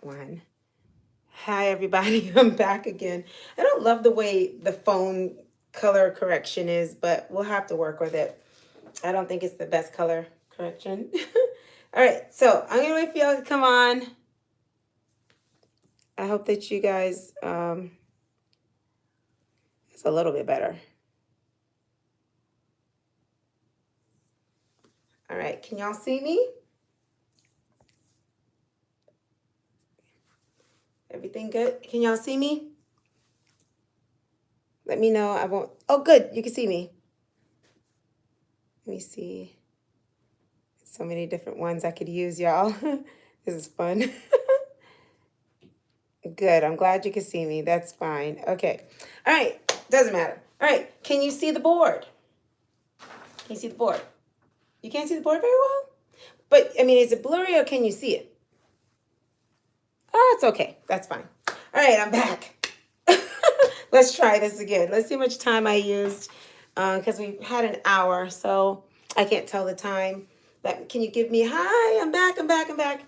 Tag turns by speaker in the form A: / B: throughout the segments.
A: One. Hi, everybody. I'm back again. I don't love the way the phone color correction is, but we'll have to work with it. I don't think it's the best color correction. All right, so I'm gonna wait for y'all to come on. I hope that you guys, it's a little bit better. All right, can y'all see me? Everything good? Can y'all see me? Let me know. I won't. Oh, good. You can see me. Let me see. So many different ones I could use, y'all. This is fun. Good. I'm glad you can see me. That's fine. Okay. All right. Doesn't matter. All right. Can you see the board? Can you see the board? You can't see the board very well? But, I mean, is it blurry or can you see it? Oh, it's okay. That's fine. All right. I'm back. Let's try this again. Let's see how much time I used because we had an hour, so I can't tell the time. But can you give me, hi, I'm back, I'm back, I'm back.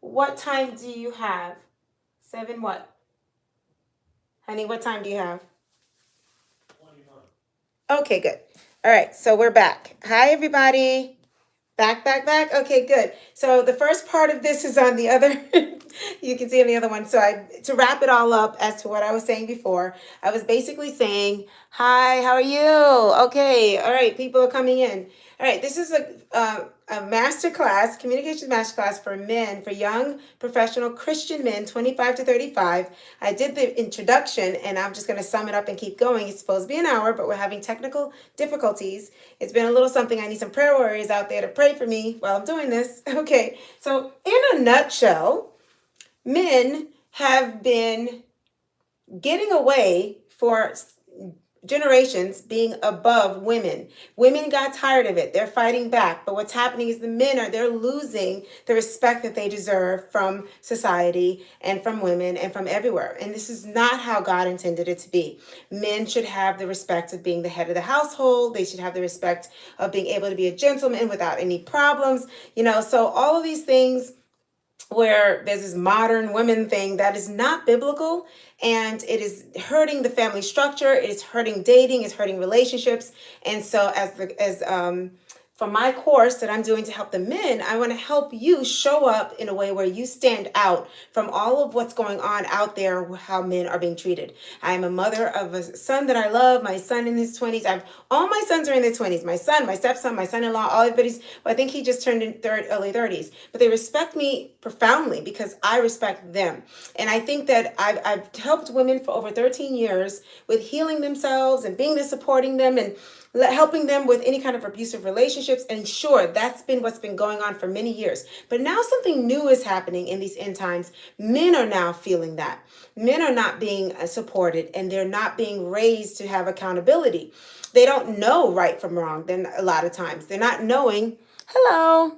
A: What time do you have? 7 what? Honey, what time do you have? 21. Okay, good. All right, so we're back. Hi, everybody. Back, back, back. Okay, good. So the first part of this is on the other, you can see on the other one. So to wrap it all up as to what I was saying before, I was basically saying, hi, how are you? Okay, all right, people are coming in. All right, this is a masterclass, communication masterclass for men, for young professional Christian men, 25 to 35. I did the introduction and I'm just going to sum it up and keep going. It's supposed to be an hour, but we're having technical difficulties. It's been a little something. I need some prayer warriors out there to pray for me while I'm doing this. Okay, so in a nutshell, men have been getting away for generations being above women. Women got tired of it. They're fighting back. But what's happening is they're losing the respect that they deserve from society and from women and from everywhere. And this is not how God intended it to be. Men should have the respect of being the head of the household. They should have the respect of being able to be a gentleman without any problems. So all of these things where there's this modern women thing that is not biblical, and it is hurting the family structure, it is hurting dating, it's hurting relationships. And so for my course that I'm doing to help the men, I want to help you show up in a way where you stand out from all of what's going on out there, how men are being treated. I am a mother of a son that I love, my son in his 20s. All my sons are in their 20s. My son, my stepson, my son-in-law, all everybody's, well, I think he just turned in early 30s. But they respect me profoundly because I respect them. And I think that I've helped women for over 13 years with healing themselves and being there supporting them and helping them with any kind of abusive relationships. And sure, that's been what's been going on for many years. But now something new is happening in these end times. Men are now feeling that. Men are not being supported and they're not being raised to have accountability. They don't know right from wrong. Then a lot of times they're not knowing. Hello.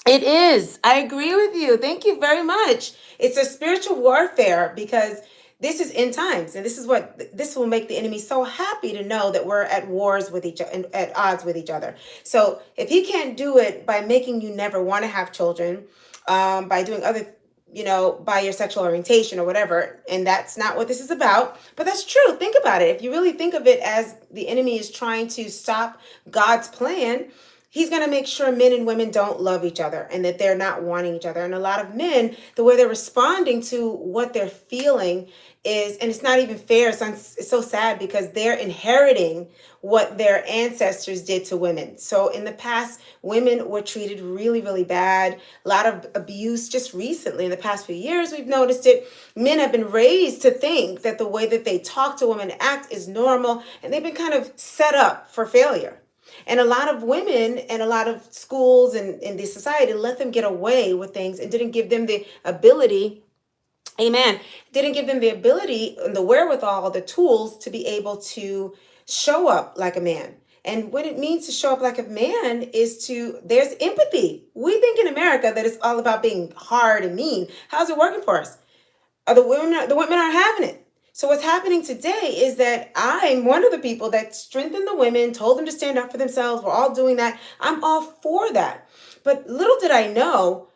A: It is. I agree with you. Thank you very much. It's a spiritual warfare because this is end times, and this will make the enemy so happy to know that we're at wars with each other and at odds with each other. So if he can't do it by making you never want to have children, by doing other, by your sexual orientation or whatever, and that's not what this is about, but that's true. Think about it. If you really think of it as the enemy is trying to stop God's plan, he's going to make sure men and women don't love each other and that they're not wanting each other. And a lot of men, the way they're responding to what they're feeling is, and it's not even fair. It's so sad because they're inheriting what their ancestors did to women. So in the past, women were treated really, really bad. A lot of abuse just recently. In the past few years, we've noticed it. Men have been raised to think that the way that they talk to women and act is normal, and they've been kind of set up for failure. And a lot of women and a lot of schools and in this society let them get away with things and didn't give them the ability, amen, didn't give them the ability and the wherewithal, the tools to be able to show up like a man. And what it means to show up like a man is there's empathy. We think in America that it's all about being hard and mean. How's it working for us? The women aren't having it. So what's happening today is that I'm one of the people that strengthened the women, told them to stand up for themselves. We're all doing that. I'm all for that. But little did I know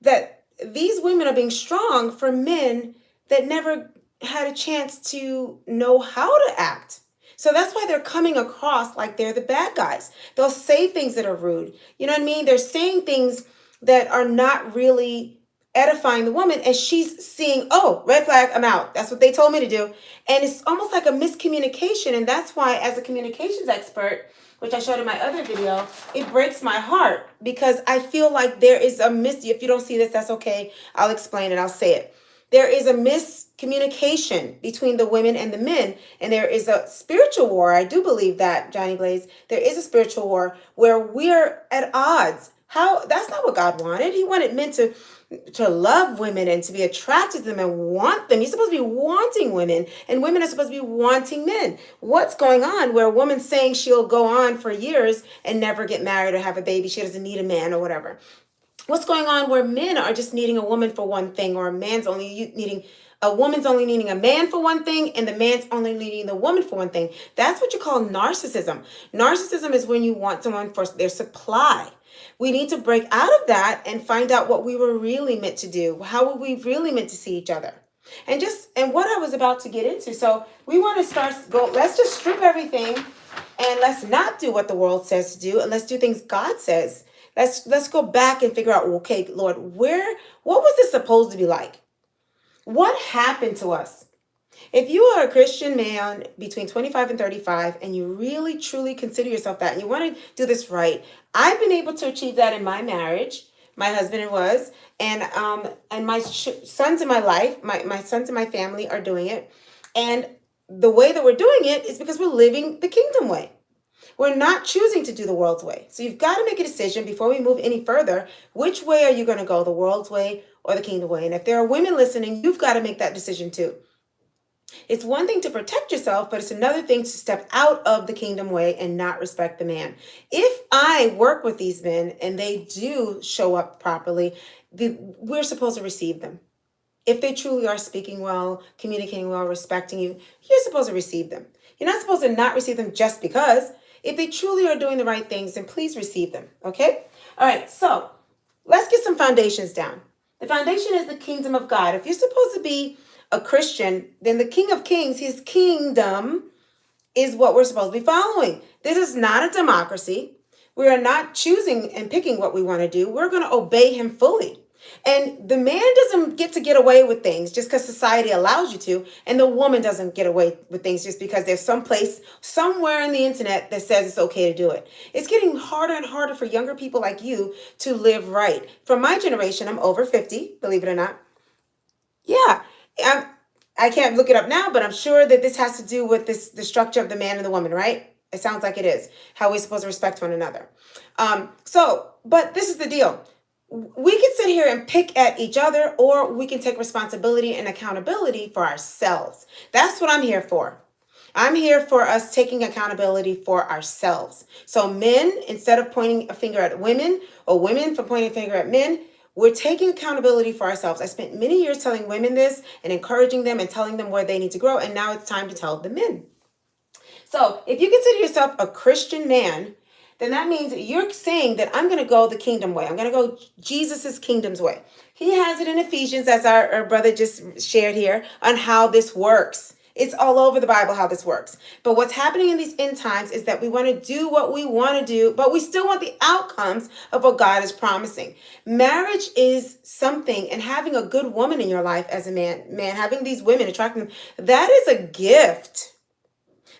A: that these women are being strong for men that never had a chance to know how to act. So that's why they're coming across like they're the bad guys. They'll say things that are rude. You know what I mean? They're saying things that are not really edifying the woman, and she's seeing, oh, red flag, I'm out. That's what they told me to do. And it's almost like a miscommunication. And that's why, as a communications expert, which I showed in my other video, it breaks my heart because I feel like there is a if you don't see this, that's okay. I'll explain it. I'll say it. There is a miscommunication between the women and the men, and there is a spiritual war. I do believe that, Johnny Blaze. There is a spiritual war where we're at odds. How? That's not what God wanted. He wanted men to love women and to be attracted to them and want them. He's supposed to be wanting women, and women are supposed to be wanting men. What's going on where a woman's saying she'll go on for years and never get married or have a baby? She doesn't need a man or whatever. What's going on where men are just needing a woman for one thing, or a woman's only needing a man for one thing, and the man's only needing the woman for one thing? That's what you call narcissism. Narcissism is when you want someone for their supply. We need to break out of that and find out what we were really meant to do. How were we really meant to see each other? And what I was about to get into. So we want to let's just strip everything and let's not do what the world says to do, and let's do things God says. Let's go back and figure out, okay, Lord, what was this supposed to be like? What happened to us? If you are a Christian man between 25 and 35, and you really, truly consider yourself that, and you want to do this right, I've been able to achieve that in my marriage. My husband was, and my sons in my life, my sons in my family are doing it. And the way that we're doing it is because we're living the kingdom way. We're not choosing to do the world's way. So you've got to make a decision before we move any further. Which way are you going to go, the world's way or the kingdom way? And if there are women listening, you've got to make that decision too. It's one thing to protect yourself, but it's another thing to step out of the kingdom way and not respect the man. If I work with these men and they do show up properly, we're supposed to receive them. If they truly are speaking well, communicating well, respecting you, you're supposed to receive them. You're not supposed to not receive them just because. If they truly are doing the right things, then please receive them, okay? All right, so let's get some foundations down. The foundation is the kingdom of God. If you're supposed to be a Christian, then the King of Kings, his kingdom, is what we're supposed to be following. This is not a democracy. We are not choosing and picking what we want to do. We're going to obey him fully. And the man doesn't get to get away with things just because society allows you to. And the woman doesn't get away with things just because there's some place somewhere on the internet that says it's okay to do it. It's getting harder and harder for younger people like you to live right. For my generation, I'm over 50, believe it or not. Yeah, I can't look it up now, but I'm sure that this has to do with the structure of the man and the woman, right? It sounds like it is. How we're supposed to respect one another. But this is the deal. We can sit here and pick at each other, or we can take responsibility and accountability for ourselves. That's what I'm here for. I'm here for us taking accountability for ourselves. So men, instead of pointing a finger at women, or women for pointing a finger at men, we're taking accountability for ourselves. I spent many years telling women this and encouraging them and telling them where they need to grow. And now it's time to tell the men. So if you consider yourself a Christian man, then that means you're saying that I'm going to go the kingdom way. I'm going to go Jesus's kingdom's way. He has it in Ephesians, as our brother just shared here, on how this works. It's all over the Bible how this works. But what's happening in these end times is that we want to do what we want to do, but we still want the outcomes of what God is promising. Marriage is something, and having a good woman in your life as a man, having these women, attracting them, that is a gift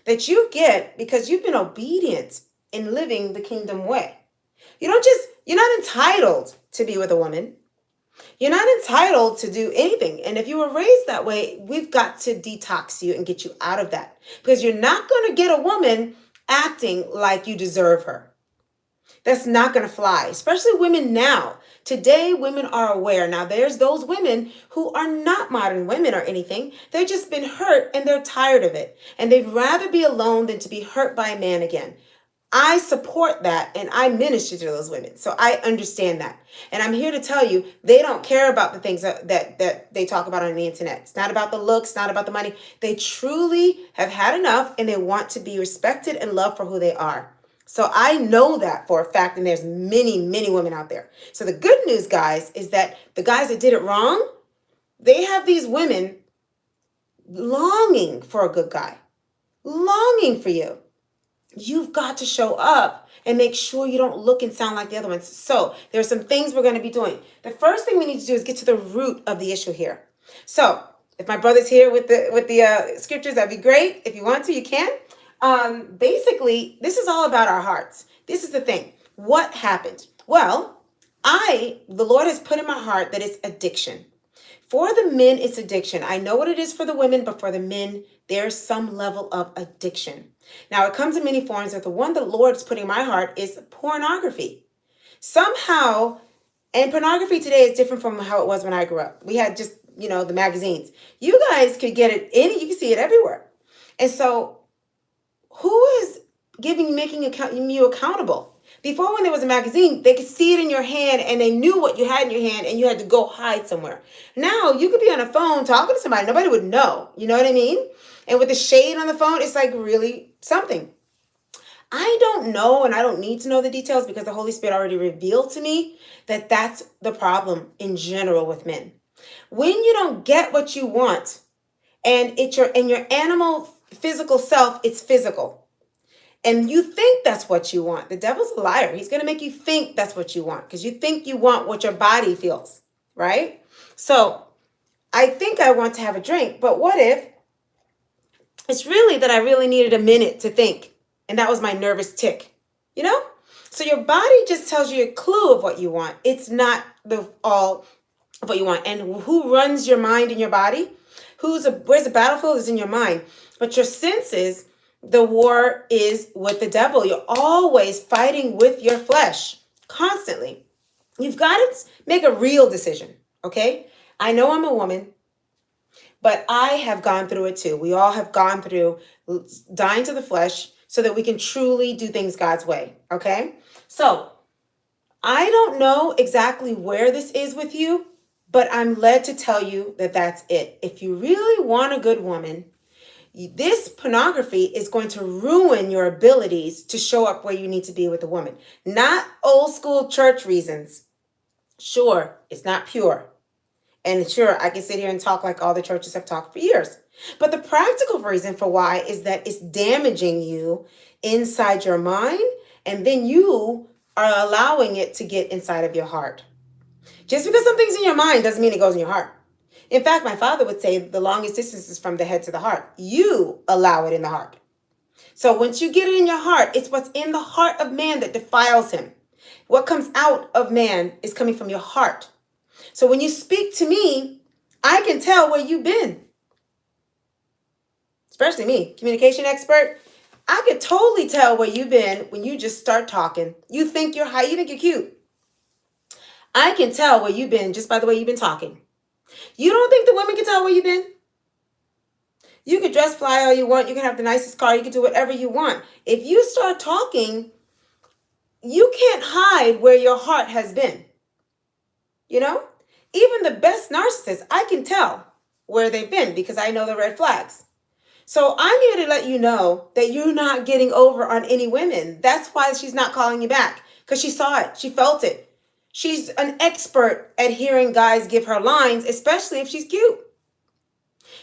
A: that you get because you've been obedient in living the kingdom way. You're not entitled to be with a woman. You're not entitled to do anything. And if you were raised that way, we've got to detox you and get you out of that, because you're not going to get a woman acting like you deserve her. That's not going to fly, especially women now. Today, women are aware. Now, there's those women who are not modern women or anything. They've just been hurt and they're tired of it. And they'd rather be alone than to be hurt by a man again. I support that, and I minister to those women. So I understand that. And I'm here to tell you, they don't care about the things that they talk about on the internet. It's not about the looks, not about the money. They truly have had enough, and they want to be respected and loved for who they are. So I know that for a fact, and there's many, many women out there. So the good news, guys, is that the guys that did it wrong, they have these women longing for a good guy, longing for you. You've got to show up and make sure you don't look and sound like the other ones. So there's some things we're going to be doing. The first thing we need to do is get to the root of the issue here. So if my brother's here with the scriptures, that'd be great. If you want to, you can. Basically, this is all about our hearts. This is the thing. What happened? Well, the Lord has put in my heart that it's addiction. For the men, it's addiction. I know what it is for the women, but for the men, there's some level of addiction. Now, it comes in many forms, but the one the Lord's putting in my heart is pornography. Somehow, and pornography today is different from how it was when I grew up. We had just, the magazines. You guys could get it you can see it everywhere. And so, who is making you accountable? Before, when there was a magazine, they could see it in your hand and they knew what you had in your hand and you had to go hide somewhere. Now you could be on a phone talking to somebody. Nobody would know. You know what I mean? And with the shade on the phone, it's like really something. I don't know, and I don't need to know the details because the Holy Spirit already revealed to me that that's the problem in general with men. When you don't get what you want, and your animal physical self, it's physical. And you think that's what you want. The devil's a liar. He's going to make you think that's what you want because you think you want what your body feels, right? So I think I want to have a drink, but what if it's really that I really needed a minute to think, and that was my nervous tick, So your body just tells you a clue of what you want. It's not all of what you want. And who runs your mind and your body? Where's the battlefield is in your mind. But your senses, the war is with the devil. You're always fighting with your flesh, constantly. You've got to make a real decision, okay? I know I'm a woman, but I have gone through it too. We all have gone through dying to the flesh so that we can truly do things God's way, okay? So I don't know exactly where this is with you, but I'm led to tell you that that's it. If you really want a good woman, this pornography is going to ruin your abilities to show up where you need to be with a woman. Not old school church reasons. Sure, it's not pure. And sure, I can sit here and talk like all the churches have talked for years. But the practical reason for why is that it's damaging you inside your mind, and then you are allowing it to get inside of your heart. Just because something's in your mind doesn't mean it goes in your heart. In fact, my father would say the longest distance is from the head to the heart. You allow it in the heart. So once you get it in your heart, it's what's in the heart of man that defiles him. What comes out of man is coming from your heart. So when you speak to me, I can tell where you've been. Especially me, communication expert. I could totally tell where you've been when you just start talking. You think you're high, you think you're cute. I can tell where you've been just by the way you've been talking. You don't think the women can tell where you've been? You could dress fly all you want. You can have the nicest car. You can do whatever you want. If you start talking, you can't hide where your heart has been. Even the best narcissists, I can tell where they've been because I know the red flags. So I'm here to let you know that you're not getting over on any women. That's why she's not calling you back, because she saw it. She felt it. She's an expert at hearing guys give her lines, especially if she's cute.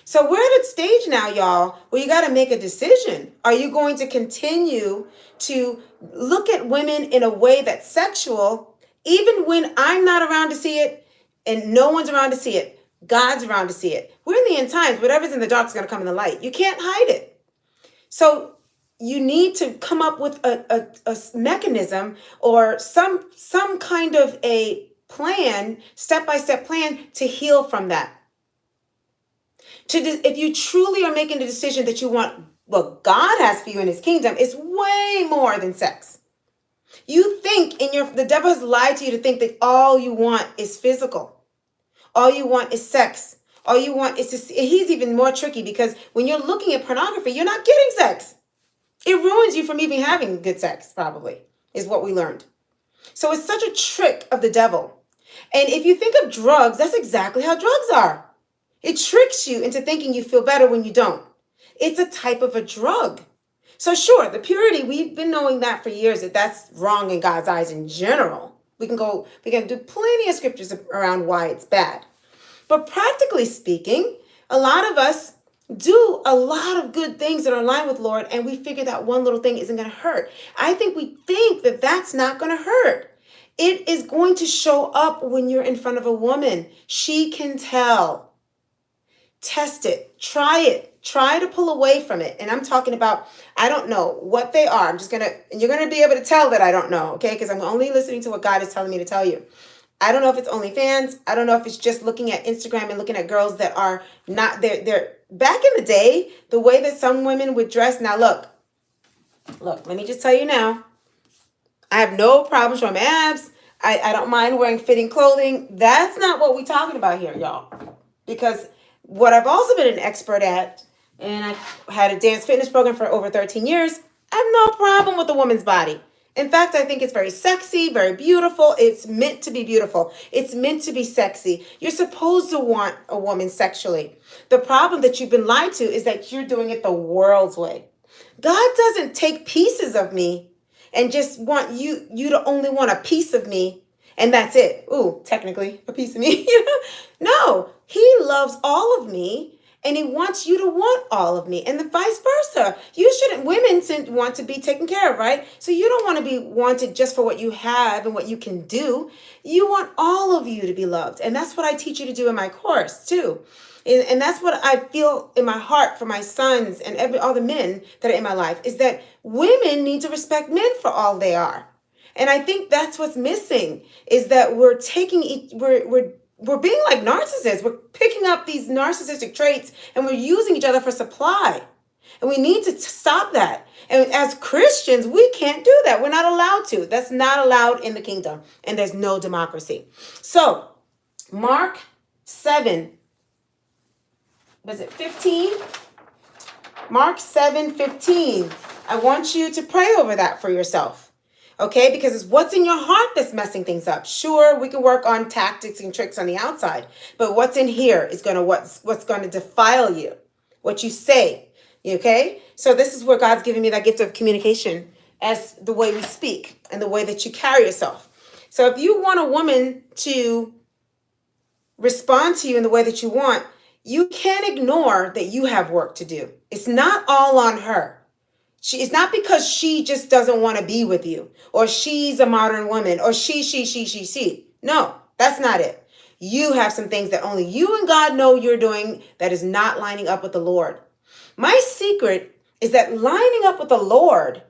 A: So we're at a stage now, y'all, where you got to make a decision. Are you going to continue to look at women in a way that's sexual, even when I'm not around to see it and no one's around to see it? God's around to see it. We're in the end times. Whatever's in the dark is going to come in the light. You can't hide it. So you need to come up with a mechanism or some kind of a plan, step-by-step plan to heal from that. If you truly are making the decision that you want what God has for you in his kingdom, it's way more than sex. You think the devil has lied to you to think that all you want is physical. All you want is sex. All you want is he's even more tricky because when you're looking at pornography, you're not getting sex. It ruins you from even having good sex, probably, is what we learned. So it's such a trick of the devil. And if you think of drugs, that's exactly how drugs are. It tricks you into thinking you feel better when you don't. It's a type of a drug. So sure, the purity, we've been knowing that for years, that that's wrong in God's eyes in general. We can do plenty of scriptures around why it's bad. But practically speaking, a lot of us do a lot of good things that are in line with Lord, and we figure that one little thing isn't going to hurt. I think we think that that's not going to hurt. It is going to show up when you're in front of a woman. She can tell. Test it. Try to pull away from it. And I'm talking about, I don't know what they are. You're going to be able to tell that I don't know, okay? Because I'm only listening to what God is telling me to tell you. I don't know if it's OnlyFans. I don't know if it's just looking at Instagram and looking at girls that are not, they're back in the day, the way that some women would dress. Now look, let me just tell you now, I have no problem showing my abs. I don't mind wearing fitting clothing. That's not what we're talking about here, y'all. Because what I've also been an expert at, and I've had a dance fitness program for over 13 years, I have no problem with a woman's body. In fact, I think it's very sexy, very beautiful. It's meant to be beautiful. It's meant to be sexy. You're supposed to want a woman sexually. The problem that you've been lied to is that you're doing it the world's way. God doesn't take pieces of me and just want you to only want a piece of me, and that's it. Ooh, technically a piece of me. No, he loves all of me, and he wants you to want all of me, and the vice versa. Women want to be taken care of, right? So you don't want to be wanted just for what you have and what you can do. You want all of you to be loved, and that's what I teach you to do in my course too. And that's what I feel in my heart for my sons and all the men that are in my life, is that women need to respect men for all they are. And I think that's what's missing, is that we're being like narcissists. We're picking up these narcissistic traits and we're using each other for supply. And we need to stop that. And as Christians, we can't do that. We're not allowed to. That's not allowed in the kingdom. And there's no democracy. So, Mark 7, was it 15? Mark 7:15. I want you to pray over that for yourself. Okay, because it's what's in your heart that's messing things up. Sure, we can work on tactics and tricks on the outside, but what's in here is what's going to defile you, what you say. Okay, so this is where God's giving me that gift of communication as the way we speak and the way that you carry yourself. So if you want a woman to respond to you in the way that you want, you can't ignore that you have work to do. It's not all on her. It's not because she just doesn't want to be with you, or she's a modern woman, or she. No, that's not it. You have some things that only you and God know you're doing that is not lining up with the Lord. My secret is that lining up with the Lord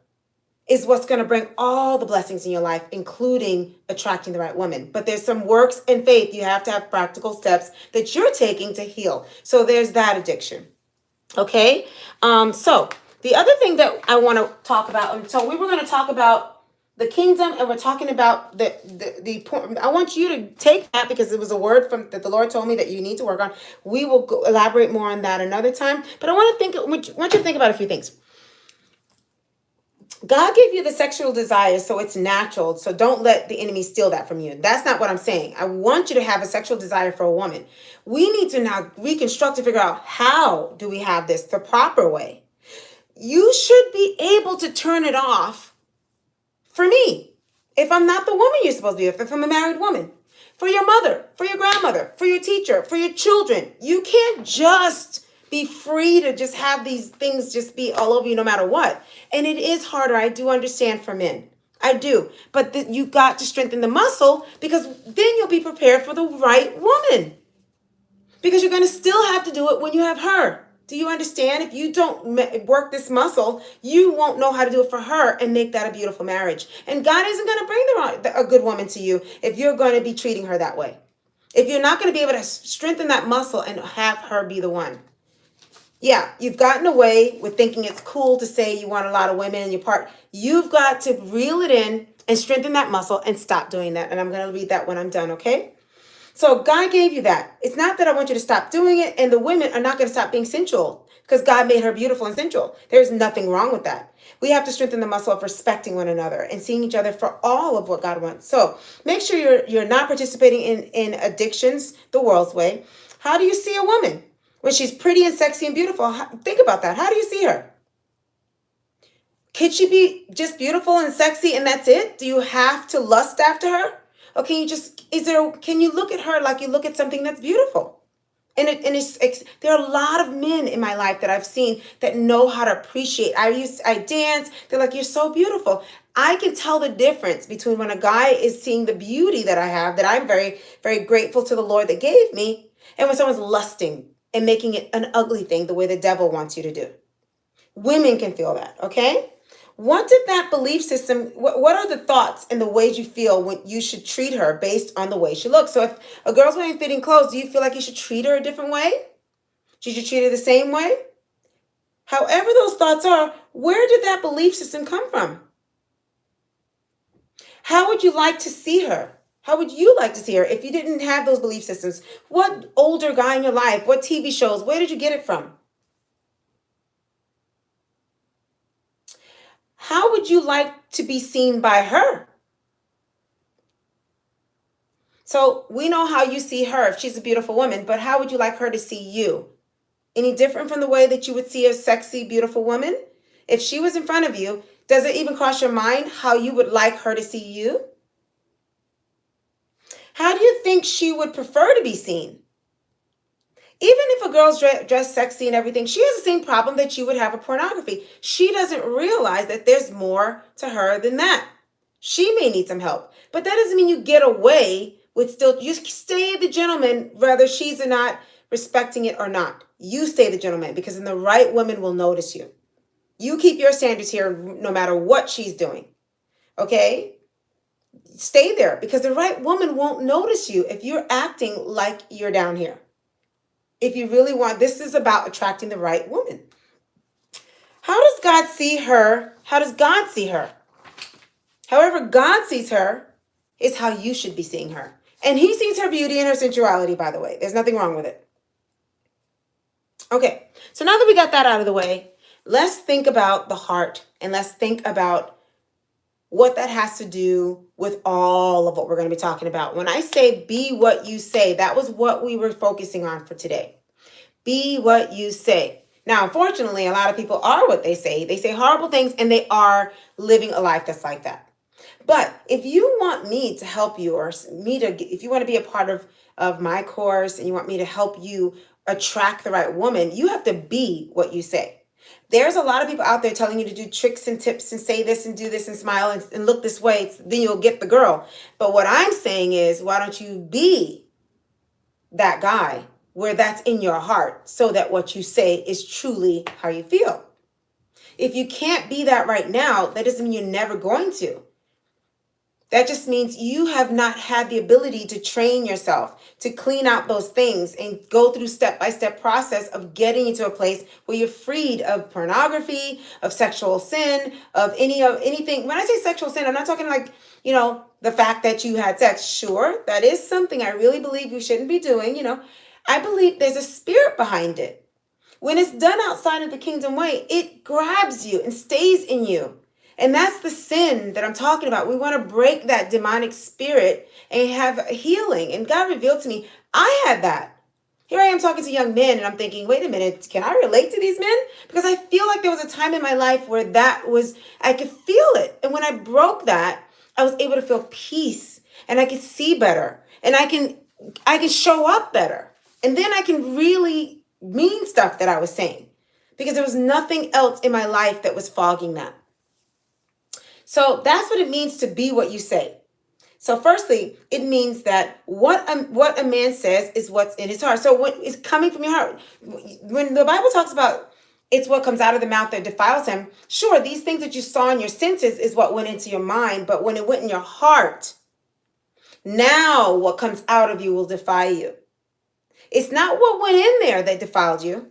A: is what's going to bring all the blessings in your life, including attracting the right woman. But there's some works and faith. You have to have practical steps that you're taking to heal. So there's that addiction. Okay. So the other thing that I want to talk about, so we were going to talk about the kingdom, and we're talking about the I want you to take that, because it was a word that the Lord told me that you need to work on. We will elaborate more on that another time. But I want you to think about a few things. God gave you the sexual desire, so it's natural. So don't let the enemy steal that from you. That's not what I'm saying. I want you to have a sexual desire for a woman. We need to now reconstruct to figure out, how do we have this the proper way? You should be able to turn it off for me. If I'm not the woman you're supposed to be with, if I'm a married woman, for your mother, for your grandmother, for your teacher, for your children, you can't just be free to just have these things just be all over you no matter what. And it is harder. I do understand for men. I do. But you got to strengthen the muscle, because then you'll be prepared for the right woman. Because you're going to still have to do it when you have her. Do you understand? If you don't work this muscle, you won't know how to do it for her and make that a beautiful marriage. And God isn't going to bring a good woman to you if you're going to be treating her that way. If you're not going to be able to strengthen that muscle and have her be the one. Yeah, you've gotten away with thinking it's cool to say you want a lot of women in your part. You've got to reel it in and strengthen that muscle and stop doing that. And I'm going to read that when I'm done, okay? So God gave you that. It's not that I want you to stop doing it, and the women are not going to stop being sensual, because God made her beautiful and sensual. There's nothing wrong with that. We have to strengthen the muscle of respecting one another and seeing each other for all of what God wants. So make sure you're not participating in addictions the world's way. How do you see a woman? When she's pretty and sexy and beautiful, think about that. How do you see her? Could she be just beautiful and sexy and that's it? Do you have to lust after her? Or can you just, can you look at her like you look at something that's beautiful? There are a lot of men in my life that I've seen that know how to appreciate. I dance. They're like, you're so beautiful. I can tell the difference between when a guy is seeing the beauty that I have, that I'm very, very grateful to the Lord that gave me, and when someone's lusting and making it an ugly thing the way the devil wants you to do. Women can feel that, okay? What did that belief system, what are the thoughts and the ways you feel when you should treat her based on the way she looks? So if a girl's wearing fitting clothes, do you feel like you should treat her a different way? Should you treat her the same way? However those thoughts are, where did that belief system come from? How would you like to see her? How would you like to see her if you didn't have those belief systems? What older guy in your life, what TV shows, where did you get it from? How would you like to be seen by her? So we know how you see her if she's a beautiful woman, but how would you like her to see you? Any different from the way that you would see a sexy, beautiful woman? If she was in front of you, does it even cross your mind how you would like her to see you? How do you think she would prefer to be seen? Even if a girl's dressed sexy and everything, she has the same problem that you would have with pornography. She doesn't realize that there's more to her than that. She may need some help, but that doesn't mean you get away with still, you stay the gentleman, whether she's not respecting it or not. You stay the gentleman, because then the right woman will notice you. You keep your standards here no matter what she's doing, okay? Stay there, because the right woman won't notice you if you're acting like you're down here. If you really want, this is about attracting the right woman. How does God see her? How does God see her? However God sees her is how you should be seeing her. And he sees her beauty and her sensuality, by the way. There's nothing wrong with it. Okay, so now that we got that out of the way, let's think about the heart, and let's think about what that has to do with all of what we're going to be talking about. When I say be what you say, that was what we were focusing on for today. Be what you say. Now, unfortunately, a lot of people are what they say. They say horrible things, and they are living a life that's like that. But if you want me to help you, or if you want to be a part of my course and you want me to help you attract the right woman, you have to be what you say. There's a lot of people out there telling you to do tricks and tips and say this and do this and smile and look this way, then you'll get the girl. But what I'm saying is, why don't you be that guy where that's in your heart, so that what you say is truly how you feel? If you can't be that right now, that doesn't mean you're never going to. That just means you have not had the ability to train yourself to clean out those things and go through step-by-step process of getting into a place where you're freed of pornography, of sexual sin, of anything. When I say sexual sin, I'm not talking like, the fact that you had sex. Sure, that is something I really believe you shouldn't be doing. I believe there's a spirit behind it. When it's done outside of the kingdom way, it grabs you and stays in you. And that's the sin that I'm talking about. We want to break that demonic spirit and have healing. And God revealed to me, I had that. Here I am talking to young men, and I'm thinking, wait a minute, can I relate to these men? Because I feel like there was a time in my life where I could feel it. And when I broke that, I was able to feel peace, and I could see better, and I can show up better. And then I can really mean stuff that I was saying, because there was nothing else in my life that was fogging that. So that's what it means to be what you say. So firstly, it means that what a man says is what's in his heart. So what is coming from your heart? When the Bible talks about it's what comes out of the mouth that defiles him, sure, these things that you saw in your senses is what went into your mind. But when it went in your heart, now what comes out of you will defy you. It's not what went in there that defiled you,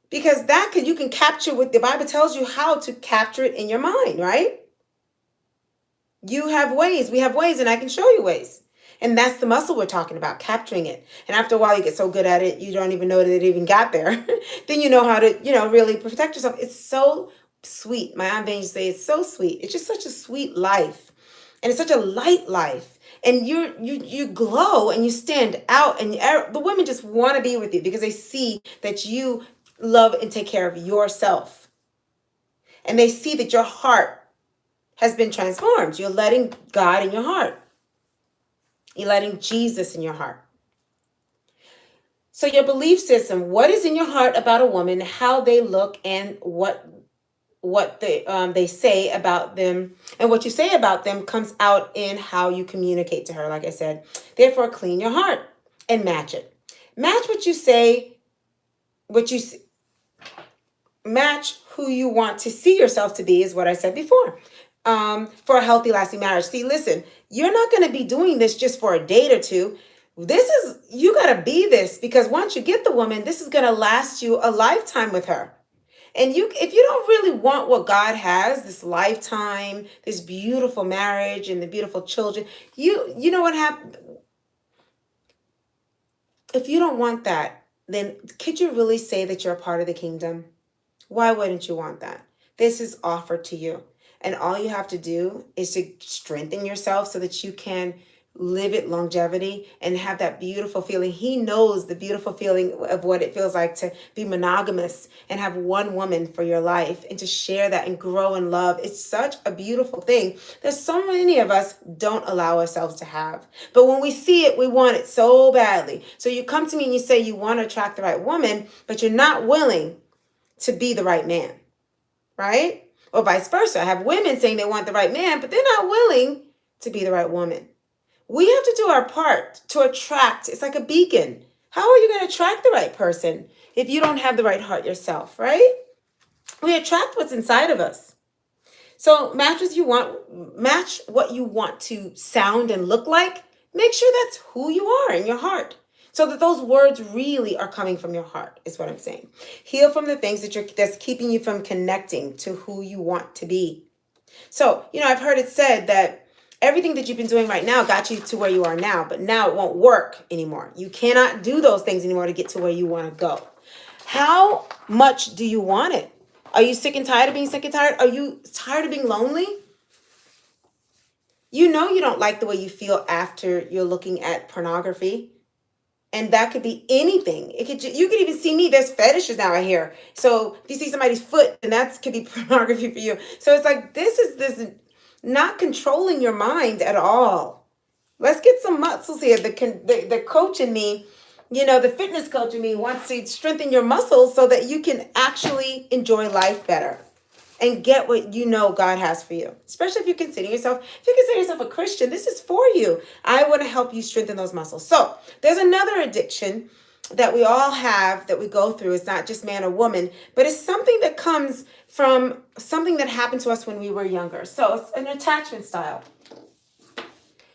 A: because you can capture what the Bible tells you how to capture it in your mind, right? You have ways, we have ways, and I can show you ways. And that's the muscle we're talking about, capturing it. And after a while, you get so good at it, you don't even know that it even got there. Then you know how to, really protect yourself. It's so sweet. My Aunt Van used to say, it's so sweet. It's just such a sweet life. And it's such a light life. And you glow and you stand out. And the women just want to be with you because they see that you love and take care of yourself. and they see that your heart has been transformed. You're letting God in your heart. You're letting Jesus in your heart. So your belief system, what is in your heart about a woman, how they look, and what they say about them, and what you say about them comes out in how you communicate to her. Like I said, therefore, clean your heart and match it. Match what you say, match who you want to see yourself to be, is what I said before. For a healthy, lasting marriage. See, listen, you're not going to be doing this just for a date or two. You got to be this, because once you get the woman, this is going to last you a lifetime with her. And if you don't really want what God has, this lifetime, this beautiful marriage and the beautiful children, you know what happened? If you don't want that, then could you really say that you're a part of the kingdom? Why wouldn't you want that? This is offered to you. And all you have to do is to strengthen yourself so that you can live it longevity and have that beautiful feeling. He knows the beautiful feeling of what it feels like to be monogamous and have one woman for your life and to share that and grow in love. It's such a beautiful thing that so many of us don't allow ourselves to have. But when we see it, we want it so badly. So you come to me and you say you want to attract the right woman, but you're not willing to be the right man, right? Or vice versa. I have women saying they want the right man, but they're not willing to be the right woman. We have to do our part to attract. It's like a beacon. How are you going to attract the right person if you don't have the right heart yourself, right? We attract what's inside of us. So match what you want to sound and look like. Make sure that's who you are in your heart, so that those words really are coming from your heart, is what I'm saying. Heal from the things that's keeping you from connecting to who you want to be. So, I've heard it said that everything that you've been doing right now got you to where you are now, but now it won't work anymore. You cannot do those things anymore to get to where you want to go. How much do you want it? Are you sick and tired of being sick and tired? Are you tired of being lonely? You don't like the way you feel after you're looking at pornography. And that could be anything. You could even see me. There's fetishes now out here. So if you see somebody's foot, then that could be pornography for you. So it's like, this is not controlling your mind at all. Let's get some muscles here. The coach in me, the fitness coach in me wants to strengthen your muscles so that you can actually enjoy life better and get what God has for you. Especially if you consider yourself a Christian, this is for you. I want to help you strengthen those muscles. So there's another addiction that we all have, that we go through. It's not just man or woman, but it's something that comes from something that happened to us when we were younger. So it's an attachment style.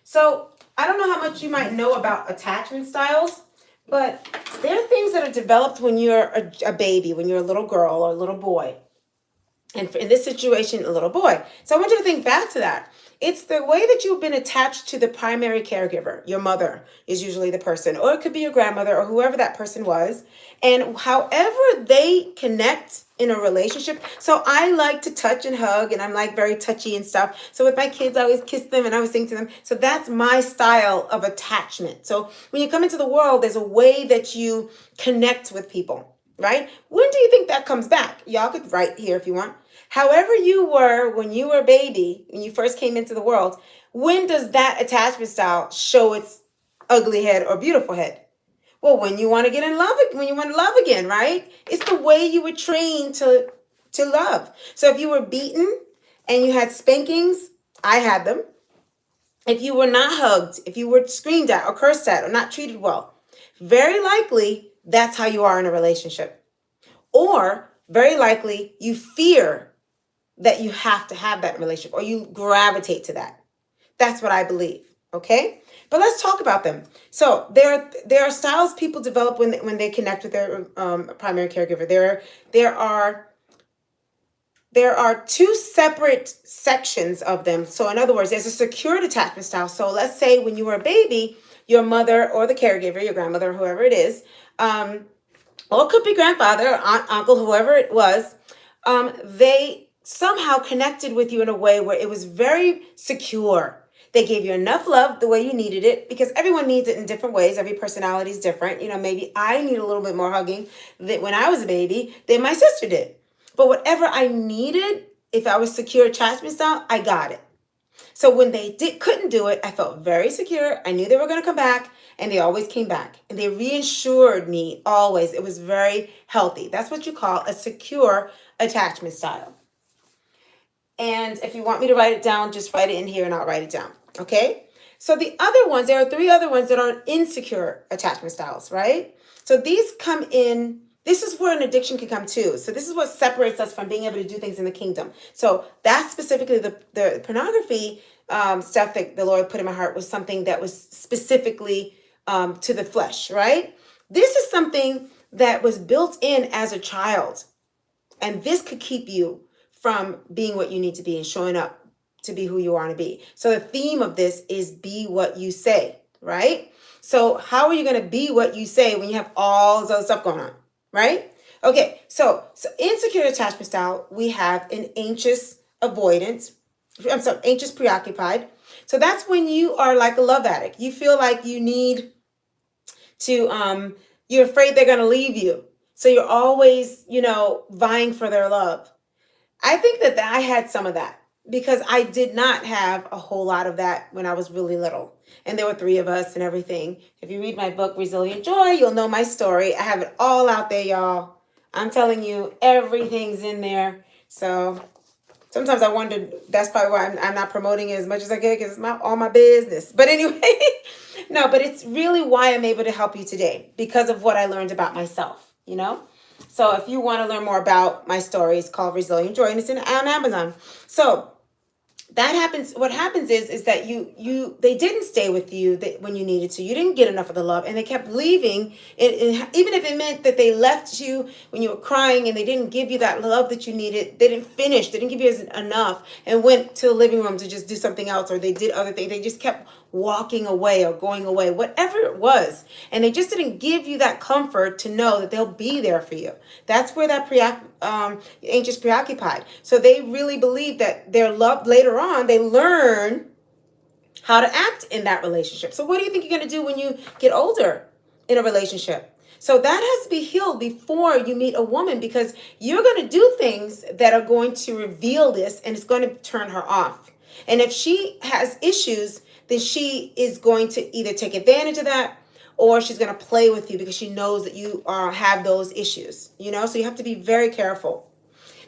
A: So I don't know how much you might know about attachment styles, but there are things that are developed when you're a baby, when you're a little girl or a little boy. And in this situation, a little boy. So I want you to think back to that. It's the way that you've been attached to the primary caregiver. Your mother is usually the person, or it could be your grandmother or whoever that person was. And however they connect in a relationship. So I like to touch and hug, and I'm like very touchy and stuff. So with my kids, I always kiss them and I always sing to them. So that's my style of attachment. So when you come into the world, there's a way that you connect with people. Right? When do you think that comes back? Y'all could write here if you want. However you were when you were a baby, when you first came into the world, when does that attachment style show its ugly head or beautiful head? Well, when you want to get in love, when you want to love again, right? It's the way you were trained to love. So if you were beaten and you had spankings, I had them. If you were not hugged, if you were screamed at or cursed at or not treated well, very likely that's how you are in a relationship. Or very likely you fear that you have to have that relationship, or you gravitate to that. That's what I believe. Okay? But let's talk about them. So there are styles people develop when they connect with their primary caregiver. There are two separate sections of them. So in other words, there's a secured attachment style. So let's say when you were a baby, your mother or the caregiver, your grandmother, whoever it is, or it could be grandfather, aunt, uncle, whoever it was, they somehow connected with you in a way where it was very secure. They gave you enough love the way you needed it, because everyone needs it in different ways. Every personality is different. Maybe I need a little bit more hugging when I was a baby than my sister did. But whatever I needed, if I was secure attachment style, I got it. So when they couldn't do it, I felt very secure. I knew they were going to come back, and they always came back. And they reassured me always. It was very healthy. That's what you call a secure attachment style. And if you want me to write it down, just write it in here and I'll write it down. Okay? So the other ones, there are 3 other ones that are insecure attachment styles, right? So these come in, this is where an addiction can come too. So this is what separates us from being able to do things in the kingdom. So that's specifically the pornography stuff that the Lord put in my heart was something that was specifically to the flesh, right? This is something that was built in as a child. And this could keep you from being what you need to be and showing up to be who you want to be. So the theme of this is be what you say, right? So how are you going to be what you say when you have all this other stuff going on, right? Okay, so insecure attachment style, we have an anxious avoidance. I'm sorry, anxious preoccupied. So that's when you are like a love addict. You feel like you need to, you're afraid they're going to leave you. So you're always, vying for their love. I think that I had some of that because I did not have a whole lot of that when I was really little. And there were 3 of us and everything. If you read my book, Resilient Joy, you'll know my story. I have it all out there, y'all. I'm telling you, everything's in there. So sometimes I wonder, that's probably why I'm not promoting it as much as I could because it's all my business. But anyway, no, but it's really why I'm able to help you today because of what I learned about myself, So if you want to learn more about my story, it's called Resilient Joy, and it's on Amazon. So that happens. What happens is that they didn't stay with you when you needed to. You didn't get enough of the love, and they kept leaving. Even if it meant that they left you when you were crying and they didn't give you that love that you needed, they didn't finish. They didn't give you enough, and went to the living room to just do something else, or they did other things. They just kept walking away or going away, whatever it was, and they just didn't give you that comfort to know that they'll be there for you. That's where that anxious preoccupied. So they really believe that their love later on, they learn how to act in that relationship. So what do you think you're going to do when you get older in a relationship? So that has to be healed before you meet a woman, because you're going to do things that are going to reveal this, and it's going to turn her off. And if she has issues, then she is going to either take advantage of that, or she's going to play with you because she knows that you have those issues, so you have to be very careful.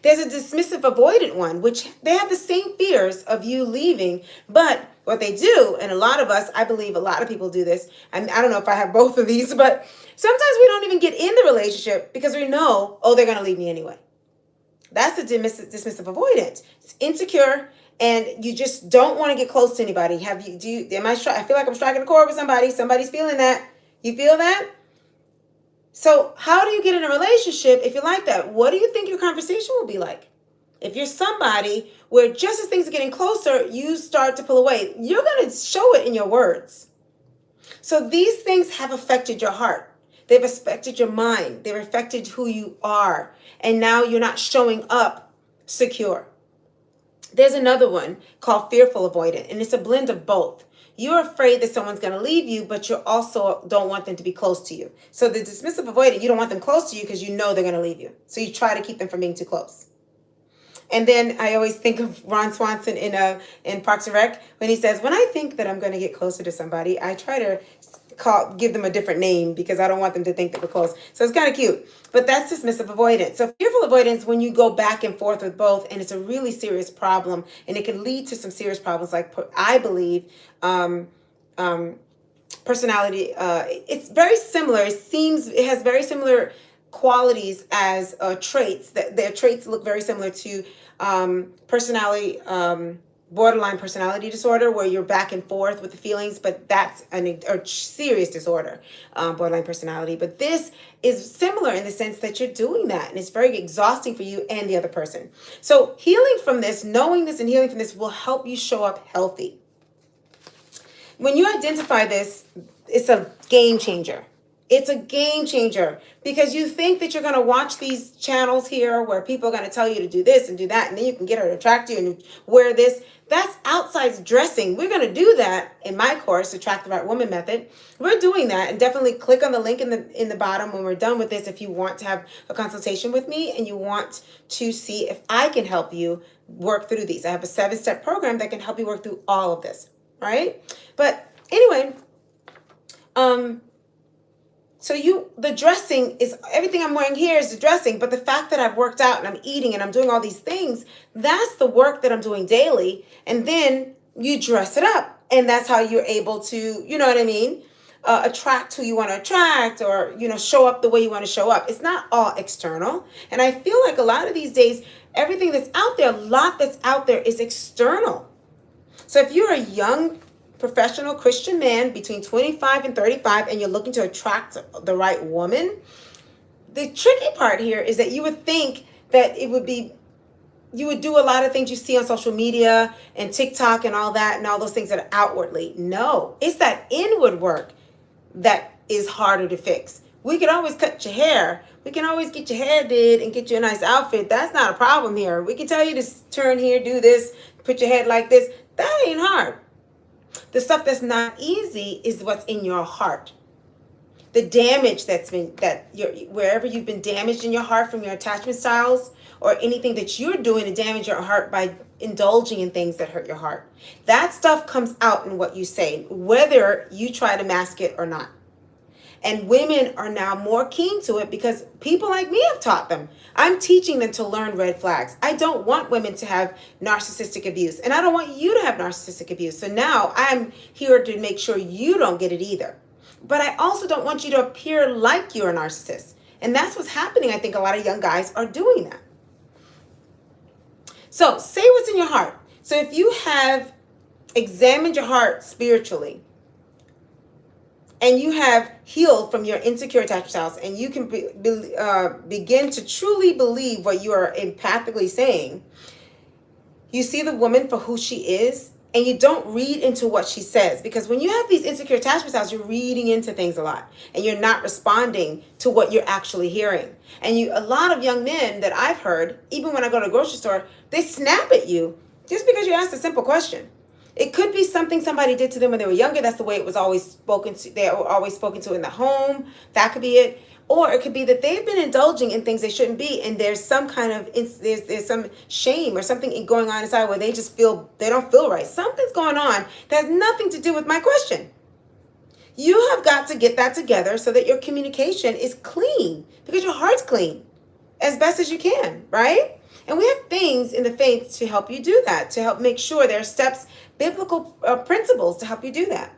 A: There's a dismissive avoidant one, which they have the same fears of you leaving, but what they do, and a lot of us, I believe a lot of people do this, I don't know if I have both of these, but sometimes we don't even get in the relationship because we know, they're going to leave me anyway. That's the dismissive avoidant. It's insecure, and you just don't want to get close to anybody. I feel like I'm striking a chord with somebody. Somebody's feeling that. You feel that? So how do you get in a relationship if you're like that? What do you think your conversation will be like? If you're somebody where just as things are getting closer, you start to pull away, you're going to show it in your words. So these things have affected your heart. They've affected your mind. They've affected who you are. And now you're not showing up secure. There's another one called fearful avoidant, and it's a blend of both. You're afraid that someone's going to leave you, but you also don't want them to be close to you. So the dismissive avoidant, you don't want them close to you because you know they're going to leave you. So you try to keep them from being too close. And then I always think of Ron Swanson in Parks and Rec when he says, when I think that I'm going to get closer to somebody, I try to give them a different name because I don't want them to think that we're close. So it's kind of cute. But that's dismissive avoidance. So fearful avoidance, when you go back and forth with both, and it's a really serious problem, and it can lead to some serious problems, like I believe personality. It's very similar. It has very similar qualities as traits. That their traits look very similar to personality. Borderline personality disorder, where you're back and forth with the feelings, but that's a serious disorder, borderline personality. But this is similar in the sense that you're doing that, and it's very exhausting for you and the other person. So healing from this, knowing this and healing from this will help you show up healthy. When you identify this, it's a game changer. It's a game changer, because you think that you're going to watch these channels here where people are going to tell you to do this and do that, and then you can get her to attract you and wear this. That's outside dressing. We're going to do that in my course, Attract the Right Woman Method. We're doing that, and definitely click on the link in the bottom when we're done with this if you want to have a consultation with me and you want to see if I can help you work through these. I have a 7-step program that can help you work through all of this, right? But anyway, so the dressing is, everything I'm wearing here is the dressing, but the fact that I've worked out and I'm eating and I'm doing all these things, that's the work that I'm doing daily. And then you dress it up, and that's how you're able to, you know what I mean? Attract who you want to attract, or, show up the way you want to show up. It's not all external. And I feel like a lot of these days, everything that's out there, a lot that's out there is external. So if you're a young professional Christian man between 25 and 35 and you're looking to attract the right woman, the tricky part here is that you would think that you would do a lot of things you see on social media and TikTok and all that, and all those things that are outwardly. No, it's that inward work that is harder to fix. We can always cut your hair. We can always get your hair did and get you a nice outfit. That's not a problem here. We can tell you to turn here, do this, put your head like this. That ain't hard. The stuff that's not easy is what's in your heart. The damage wherever you've been damaged in your heart from your attachment styles, or anything that you're doing to damage your heart by indulging in things that hurt your heart. That stuff comes out in what you say, whether you try to mask it or not. And women are now more keen to it because people like me have taught them. I'm teaching them to learn red flags. I don't want women to have narcissistic abuse, and I don't want you to have narcissistic abuse. So now I'm here to make sure you don't get it either. But I also don't want you to appear like you're a narcissist. And that's what's happening. I think a lot of young guys are doing that. So say what's in your heart. So if you have examined your heart spiritually, and you have healed from your insecure attachment styles, and you can begin to truly believe what you are empathically saying, you see the woman for who she is, and you don't read into what she says. Because when you have these insecure attachment styles, you're reading into things a lot, and you're not responding to what you're actually hearing. And a lot of young men that I've heard, even when I go to a grocery store, they snap at you just because you asked a simple question. It could be something somebody did to them when they were younger. That's the way it was always spoken to. They were always spoken to in the home. That could be it. Or it could be that they've been indulging in things they shouldn't be, and there's some kind of there's some shame or something going on inside where they just feel they don't feel right. Something's going on that has nothing to do with my question. You have got to get that together so that your communication is clean, because your heart's clean as best as you can, right? And we have things in the faith to help you do that, to help make sure there are steps, biblical principles to help you do that.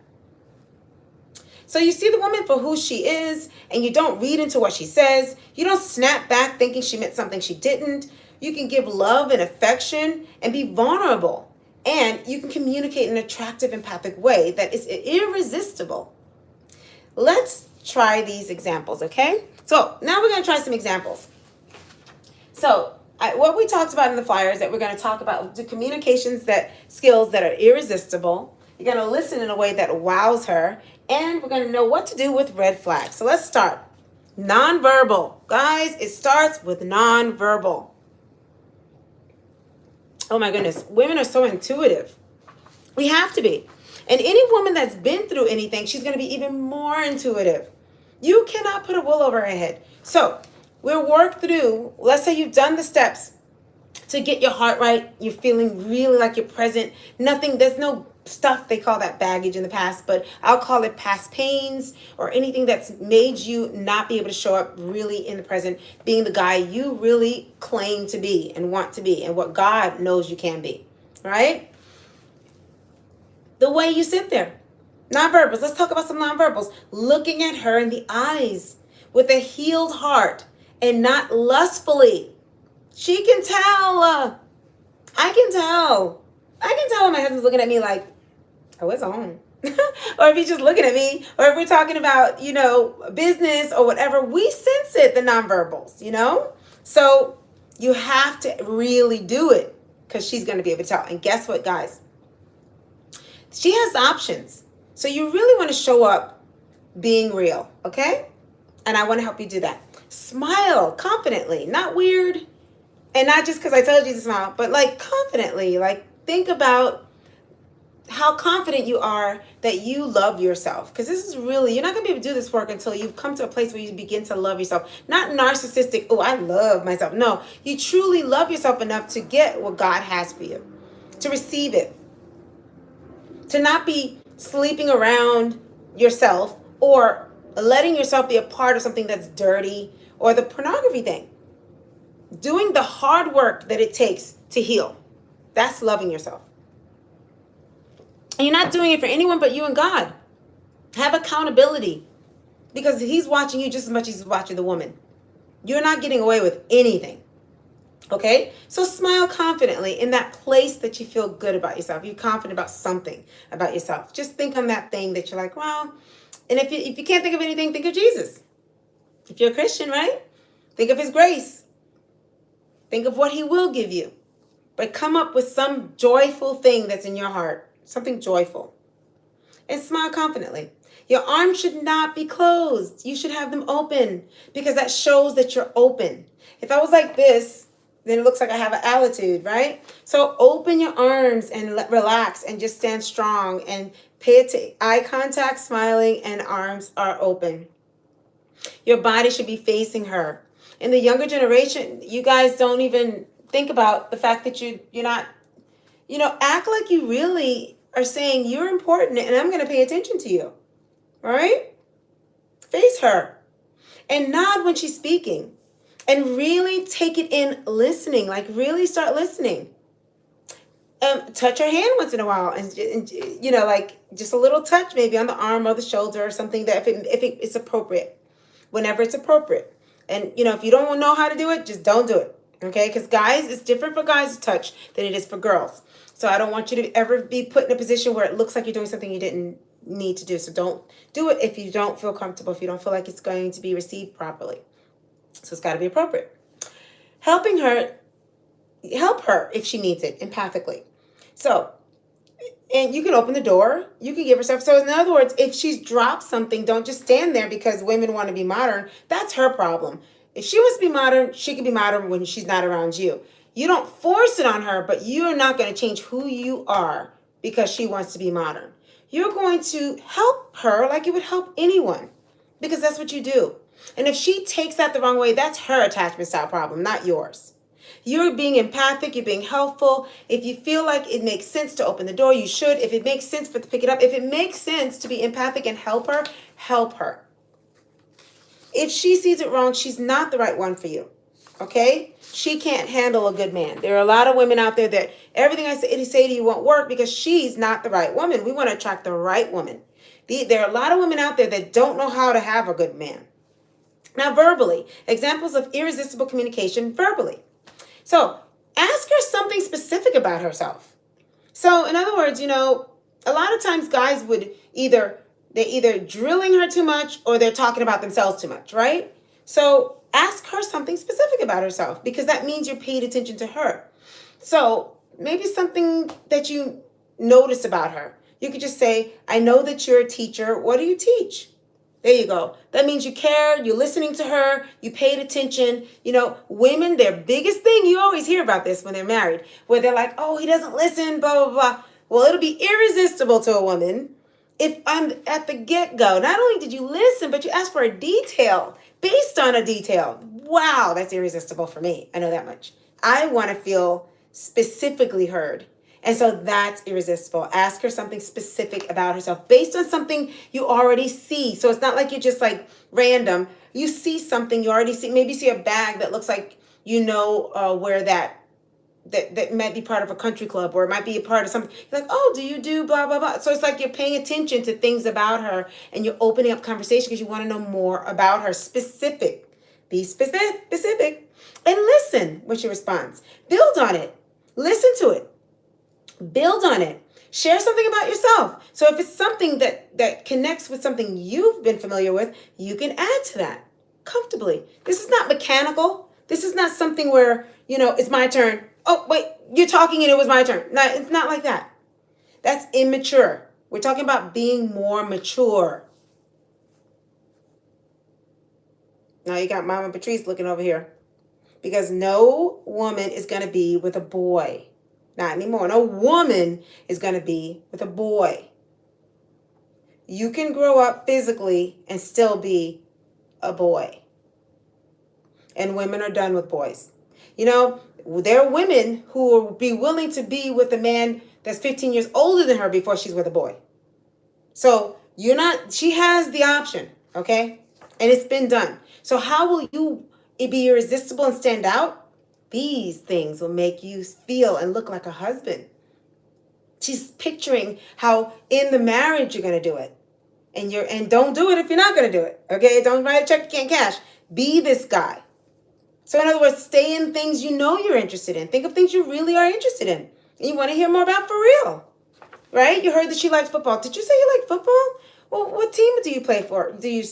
A: So you see the woman for who she is, and you don't read into what she says. You don't snap back thinking she meant something she didn't. You can give love and affection and be vulnerable. And you can communicate in an attractive, empathic way that is irresistible. Let's try these examples, okay? So now we're going to try some examples. So what we talked about in the flyer is that we're going to talk about the communications skills that are irresistible. You're going to listen in a way that wows her, and we're going to know what to do with red flags. So let's start. Nonverbal. Guys, it starts with nonverbal. Oh my goodness, women are so intuitive. We have to be. And any woman that's been through anything, she's going to be even more intuitive. You cannot put a wool over her head. So we'll work through, let's say you've done the steps to get your heart right. You're feeling really like you're present. There's no stuff, they call that baggage in the past, but I'll call it past pains or anything that's made you not be able to show up really in the present, being the guy you really claim to be and want to be and what God knows you can be, right? The way you sit there. Nonverbals. Let's talk about some nonverbals. Looking at her in the eyes with a healed heart and not lustfully. She can tell. I can tell. I can tell when my husband's looking at me like, oh, it's on. Or if he's just looking at me, or if we're talking about, business or whatever, we sense it, the nonverbals, So you have to really do it because she's going to be able to tell. And guess what, guys? She has options. So you really want to show up being real, okay? And I want to help you do that. Smile confidently, not weird. And not just because I told you to smile, but like confidently. Like think about how confident you are that you love yourself. Because this is really, you're not going to be able to do this work until you've come to a place where you begin to love yourself. Not narcissistic, oh, I love myself. No, you truly love yourself enough to get what God has for you, to receive it, to not be sleeping around yourself or letting yourself be a part of something that's dirty or the pornography thing. Doing the hard work that it takes to heal. That's loving yourself. And you're not doing it for anyone but you and God. Have accountability because he's watching you just as much as he's watching the woman. You're not getting away with anything. Okay? So smile confidently in that place that you feel good about yourself. You're confident about something about yourself. Just think on that thing that you're like, well, and if you can't think of anything, think of Jesus. If you're a Christian, right? Think of his grace. Think of what he will give you. But come up with some joyful thing that's in your heart. Something joyful. And smile confidently. Your arms should not be closed. You should have them open because that shows that you're open. If I was like this, then it looks like I have an attitude, right? So open your arms and relax and just stand strong and pay eye contact, smiling, and arms are open. Your body should be facing her. In the younger generation, you guys don't even think about the fact that you're not, act like you really are saying you're important and I'm going to pay attention to you. All right? Face her and nod when she's speaking and really take it in listening, like really start listening. Touch her hand once in a while and like just a little touch maybe on the arm or the shoulder or something that if it's appropriate, whenever it's appropriate. And, if you don't know how to do it, just don't do it. Okay? Because guys, it's different for guys to touch than it is for girls. So I don't want you to ever be put in a position where it looks like you're doing something you didn't need to do. So don't do it if you don't feel comfortable, if you don't feel like it's going to be received properly. So it's got to be appropriate. Help her if she needs it empathically. So, and you can open the door. You can give her stuff. So in other words, if she's dropped something, don't just stand there because women want to be modern. That's her problem. If she wants to be modern, she can be modern when she's not around you. You don't force it on her, but you're not going to change who you are because she wants to be modern. You're going to help her like you would help anyone because that's what you do. And if she takes that the wrong way, that's her attachment style problem, not yours. You're being empathic, you're being helpful. If you feel like it makes sense to open the door, you should. If it makes sense to pick it up, if it makes sense to be empathic and help her, help her. If she sees it wrong, she's not the right one for you. Okay? She can't handle a good man. There are a lot of women out there that everything I say to you won't work because she's not the right woman. We want to attract the right woman. There are a lot of women out there that don't know how to have a good man. Now, verbally, examples of irresistible communication verbally. So ask her something specific about herself. So in other words, a lot of times guys would they're either drilling her too much or they're talking about themselves too much, right? So ask her something specific about herself because that means you're paying attention to her. So maybe something that you notice about her. You could just say, I know that you're a teacher. What do you teach? There you go. That means you care, you're listening to her, you paid attention. Women, their biggest thing, you always hear about this when they're married, where they're like, oh, he doesn't listen, blah, blah, blah. Well, it'll be irresistible to a woman if I'm at the get-go. Not only did you listen, but you asked for a detail based on a detail. Wow, that's irresistible for me. I know that much. I want to feel specifically heard. And so that's irresistible. Ask her something specific about herself based on something you already see. So it's not like you're just like random. You see something you already see. Maybe see a bag that looks like where that might be part of a country club or it might be a part of something. You're like, oh, do you do blah, blah, blah. So it's like you're paying attention to things about her and you're opening up conversation because you want to know more about her. Specific. Be specific. And listen with your response. Build on it. Listen to it. Build on it. Share something about yourself. So if it's something that connects with something you've been familiar with, you can add to that comfortably. This is not mechanical. This is not something where, it's my turn. Oh, wait, you're talking and it was my turn. No, it's not like that. That's immature. We're talking about being more mature. Now you got Mama Patrice looking over here. Because no woman is going to be with a boy. Not anymore. No woman is going to be with a boy. You can grow up physically and still be a boy. And women are done with boys. You know, there are women who will be willing to be with a man that's 15 years older than her before she's with a boy. So she has the option, okay? And it's been done. So how will you be irresistible and stand out? These things will make you feel and look like a husband. She's picturing how in the marriage you're going to do it. And don't do it if you're not going to do it. Okay? Don't write a check you can't cash. Be this guy. So in other words, stay in things you know you're interested in. Think of things you really are interested in. And you want to hear more about for real. Right? You heard that she likes football. Did you say you like football? Well, what team do you play for? Do you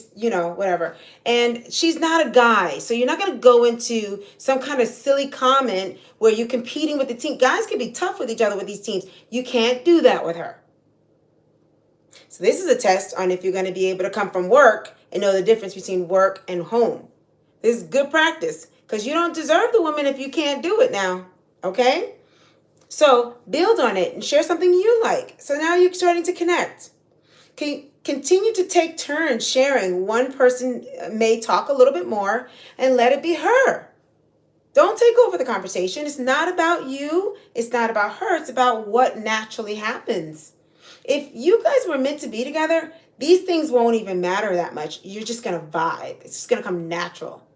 A: whatever. And she's not a guy. So you're not going to go into some kind of silly comment where you're competing with the team. Guys can be tough with each other with these teams. You can't do that with her. So this is a test on if you're going to be able to come from work and know the difference between work and home. This is good practice because you don't deserve the woman if you can't do it now. Okay? So build on it and share something you like. So now you're starting to connect. Continue to take turns sharing. One person may talk a little bit more and let it be her. Don't take over the conversation. It's not about you. It's not about her. It's about what naturally happens. If you guys were meant to be together, these things won't even matter that much. You're just going to vibe. It's just going to come natural.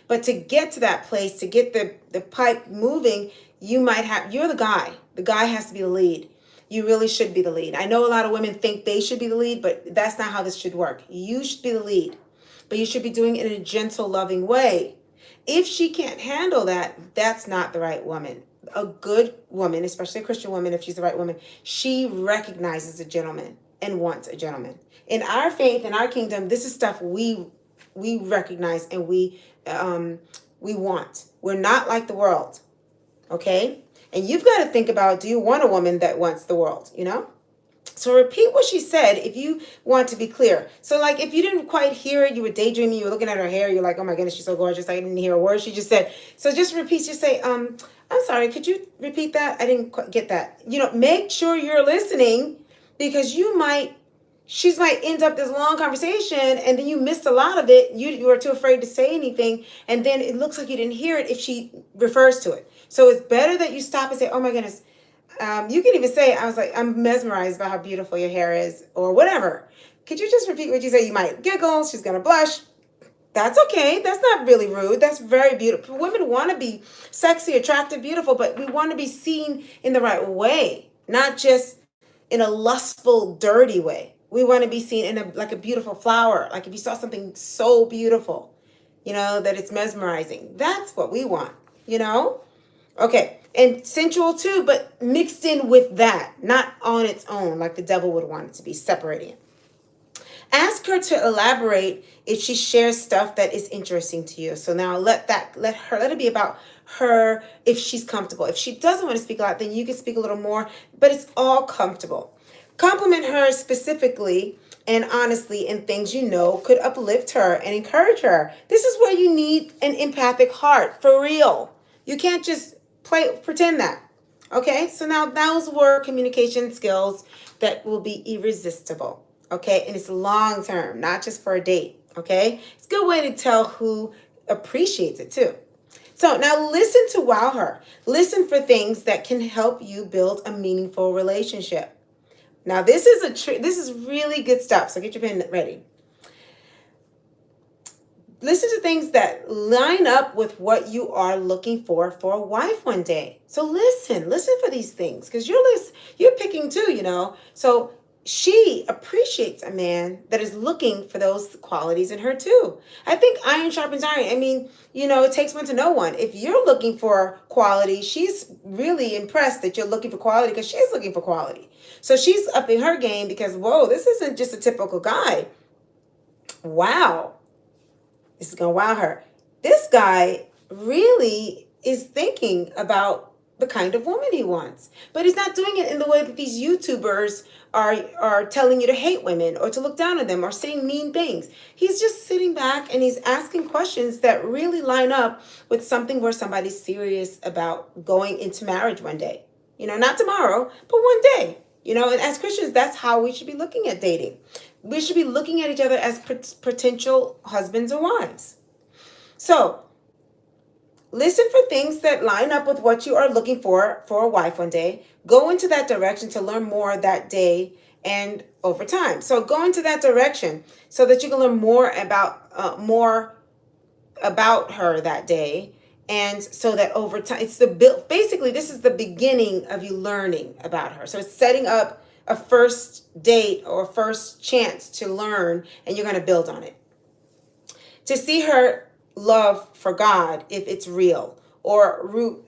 A: But to get to that place, to get the pipe moving, you're the guy. The guy has to be the lead. You really should be the lead. I know a lot of women think they should be the lead, but that's not how this should work. You should be the lead, but you should be doing it in a gentle, loving way. If she can't handle that, that's not the right woman. A good woman, especially a Christian woman, if she's the right woman, she recognizes a gentleman and wants a gentleman. In our faith, in our kingdom, this is stuff we recognize and we want. We're not like the world, okay? And you've got to think about, do you want a woman that wants the world, So repeat what she said if you want to be clear. So like if you didn't quite hear it, you were daydreaming, you were looking at her hair, you're like, oh my goodness, she's so gorgeous. I didn't hear a word she just said. So just repeat, just say, I'm sorry, could you repeat that? I didn't quite get that. Make sure you're listening because she might end up this long conversation and then you missed a lot of it. You were too afraid to say anything. And then it looks like you didn't hear it if she refers to it. So it's better that you stop and say, oh my goodness. You can even say, I'm mesmerized by how beautiful your hair is or whatever. Could you just repeat what you say? You might giggle. She's going to blush. That's okay. That's not really rude. That's very beautiful. Women want to be sexy, attractive, beautiful, but we want to be seen in the right way, not just in a lustful, dirty way. We want to be seen in like a beautiful flower. Like if you saw something so beautiful, that it's mesmerizing. That's what we want, Okay. And sensual too, but mixed in with that, not on its own, like the devil would want it to be, separating it. Ask her to elaborate if she shares stuff that is interesting to you. So now let it be about her if she's comfortable. If she doesn't want to speak a lot, then you can speak a little more, but it's all comfortable. Compliment her specifically and honestly in things could uplift her and encourage her. This is where you need an empathic heart, for real. You can't just pretend that. Okay, so now those were communication skills that will be irresistible. Okay, and it's long term, not just for a date. Okay, it's a good way to tell who appreciates it too. So now listen to wow her. Listen for things that can help you build a meaningful relationship. Now this is really good stuff. So get your pen ready. Listen to things that line up with what you are looking for a wife one day. So listen for these things because you're picking too, So she appreciates a man that is looking for those qualities in her too. I think iron sharpens iron. I mean, it takes one to know one. If you're looking for quality, she's really impressed that you're looking for quality because she's looking for quality. So she's upping her game because, whoa, this isn't just a typical guy. Wow. This is going to wow her. This guy really is thinking about the kind of woman he wants. But he's not doing it in the way that these YouTubers are telling you to hate women or to look down on them or saying mean things. He's just sitting back and he's asking questions that really line up with something where somebody's serious about going into marriage one day. Not tomorrow, but one day. And as Christians, that's how we should be looking at dating. We should be looking at each other as potential husbands or wives. So, listen for things that line up with what you are looking for a wife one day. Go into that direction to learn more that day and over time. So go into that direction so that you can learn more about her that day. And so that over time, basically this is the beginning of you learning about her. So it's setting up a first date or a first chance to learn, and you're going to build on it. To see her love for God, if it's real, or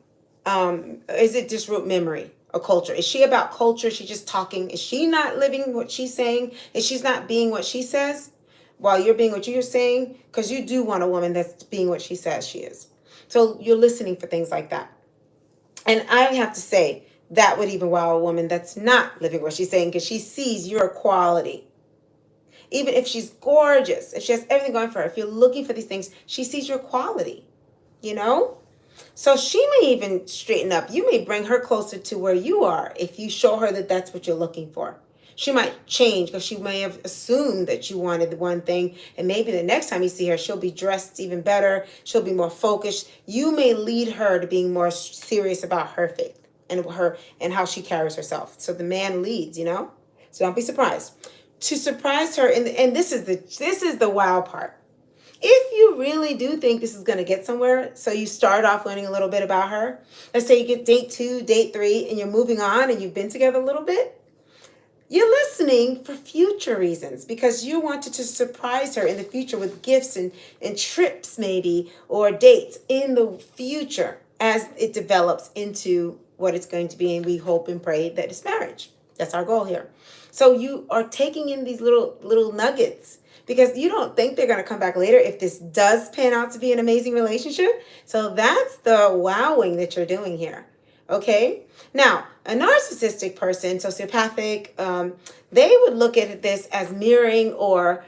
A: is it just root memory or culture? Is she about culture? Is she just talking? Is she not living what she's saying? Is she not being what she says while you're being what you're saying? Because you do want a woman that's being what she says she is. So you're listening for things like that. And I have to say, that would even wow a woman that's not living what she's saying, because she sees your quality. Even if she's gorgeous, if she has everything going for her, if you're looking for these things, she sees your quality, So she may even straighten up. You may bring her closer to where you are if you show her that that's what you're looking for. She might change because she may have assumed that you wanted one thing, and maybe the next time you see her, she'll be dressed even better. She'll be more focused. You may lead her to being more serious about her faith and how she carries herself. So the man leads, So don't be surprised. To surprise her, and this is the wow part. If you really do think this is going to get somewhere, so you start off learning a little bit about her. Let's say you get date 2, date 3, and you're moving on and you've been together a little bit. You're listening for future reasons because you wanted to surprise her in the future with gifts and trips maybe, or dates in the future as it develops into what it's going to be. And we hope and pray that it's marriage. That's our goal here. So you are taking in these little nuggets because you don't think they're going to come back later if this does pan out to be an amazing relationship. So that's the wowing that you're doing here. Okay. Now, a narcissistic person, sociopathic, they would look at this as mirroring or,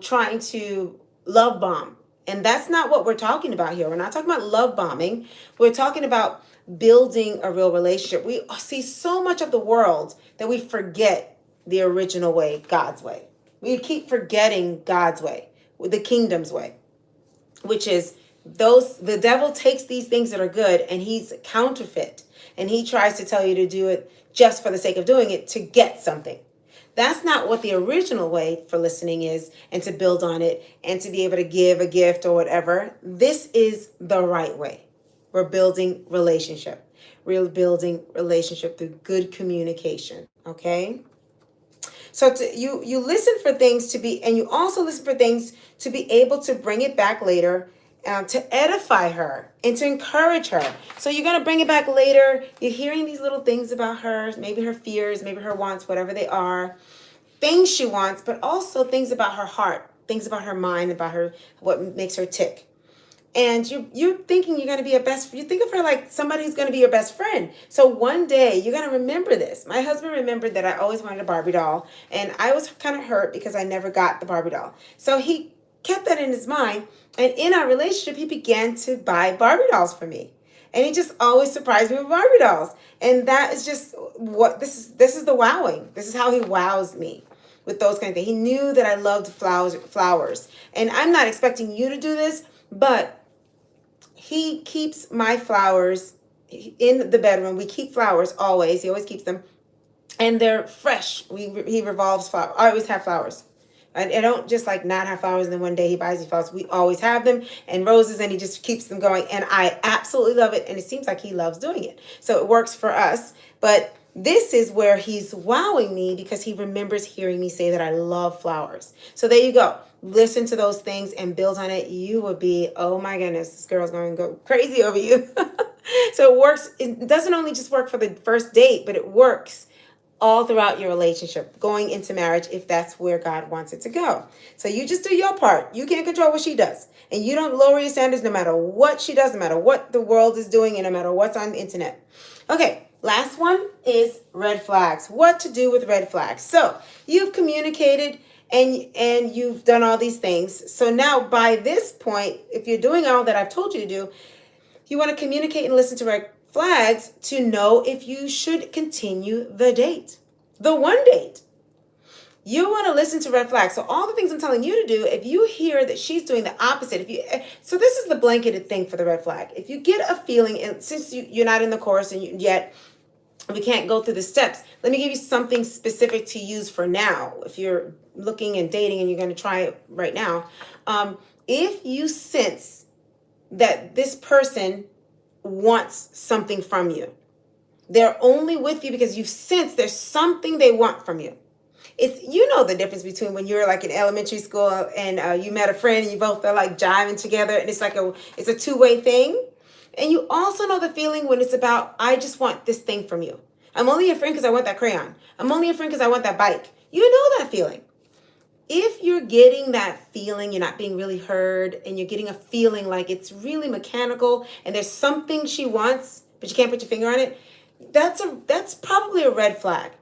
A: trying to love bomb. And that's not what we're talking about here. We're not talking about love bombing. We're talking about building a real relationship. We see so much of the world that we forget the original way, God's way. We keep forgetting God's way, the kingdom's way, which is the devil takes these things that are good and he's counterfeit, and he tries to tell you to do it just for the sake of doing it to get something. That's not what the original way for listening is, and to build on it and to be able to give a gift or whatever. This is the right way. We're building relationship. We're building relationship through good communication. Okay. So you listen for things to be, and you also listen for things to be able to bring it back later, to edify her and to encourage her. So you're going to bring it back later. You're hearing these little things about her, maybe her fears, maybe her wants, whatever they are, things she wants, but also things about her heart, things about her mind, about her, what makes her tick. And you're thinking you're going to be you think of her like somebody who's going to be your best friend. So one day you're going to remember this. My husband remembered that I always wanted a Barbie doll, and I was kind of hurt because I never got the Barbie doll. So he kept that in his mind, and in our relationship, he began to buy Barbie dolls for me. And he just always surprised me with Barbie dolls. And that is just what this is the wowing. This is how he wows me with those kind of things. He knew that I loved flowers. And I'm not expecting you to do this, but he keeps my flowers in the bedroom. We keep flowers always. He always keeps them. And they're fresh. He revolves flowers. I always have flowers. I don't just like not have flowers and then one day he buys me flowers. We always have them, and roses, and he just keeps them going. And I absolutely love it. And it seems like he loves doing it. So it works for us. But this is where he's wowing me because he remembers hearing me say that I love flowers. So there you go. Listen to those things and build on it. You will be, oh my goodness, this girl's going to go crazy over you. So it works. It doesn't only just work for the first date, but it works all throughout your relationship, going into marriage if that's where God wants it to go. So you just do your part. You can't control what she does. And you don't lower your standards no matter what she does, no matter what the world is doing, and no matter what's on the internet. Okay, last one is red flags. What to do with red flags. So you've communicated and you've done all these things. So now by this point, if you're doing all that I've told you to do, you want to communicate and listen to red flags to know if you should continue the date, the one date. You want to listen to red flags. So all the things I'm telling you to do, if you hear that she's doing the opposite, so this is the blanketed thing for the red flag. If you get a feeling, and since you're not in the course and yet we can't go through the steps, let me give you something specific to use for now. If you're looking and dating and you're going to try it right now, if you sense that this person wants something from you, they're only with you because you've sensed there's something they want from you. It's, you know, the difference between when you're like in elementary school and you met a friend and you both are like jiving together and it's like it's a two-way thing. And you also know the feeling when it's about, I just want this thing from you. I'm only your friend because I want that crayon. I'm only your friend because I want that bike. You know that feeling. If you're getting that feeling, you're not being really heard, and you're getting a feeling like it's really mechanical and there's something she wants, but you can't put your finger on it, that's probably a red flag.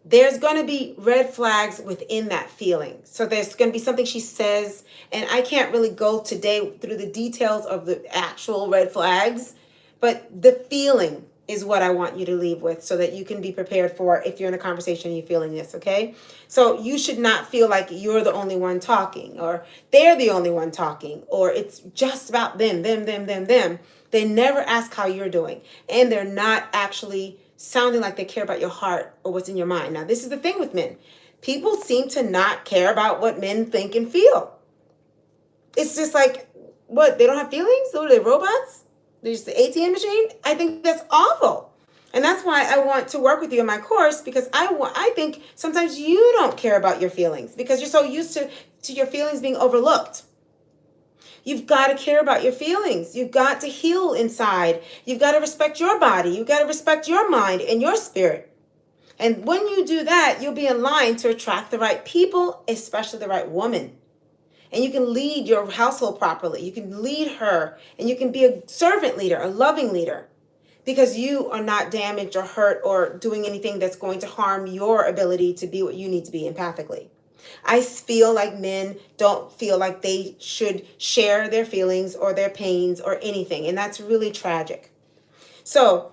A: There's going to be red flags within that feeling. So there's going to be something she says, and I can't really go today through the details of the actual red flags, but the feeling is what I want you to leave with so that you can be prepared for if you're in a conversation and you're feeling this, okay? So you should not feel like you're the only one talking or they're the only one talking or it's just about them. They never ask how you're doing, and they're not actually sounding like they care about your heart or what's in your mind. Now, this is the thing with men. People seem to not care about what men think and feel. It's just like, what, they don't have feelings? What are they, robots? They're just the ATM machine? I think that's awful. And that's why I want to work with you in my course, because I think sometimes you don't care about your feelings because you're so used to your feelings being overlooked. You've got to care about your feelings. You've got to heal inside. You've got to respect your body. You've got to respect your mind and your spirit. And when you do that, you'll be in line to attract the right people, especially the right woman. And you can lead your household properly. You can lead her, and you can be a servant leader, a loving leader, because you are not damaged or hurt or doing anything that's going to harm your ability to be what you need to be empathically. I feel like men don't feel like they should share their feelings or their pains or anything, and that's really tragic. So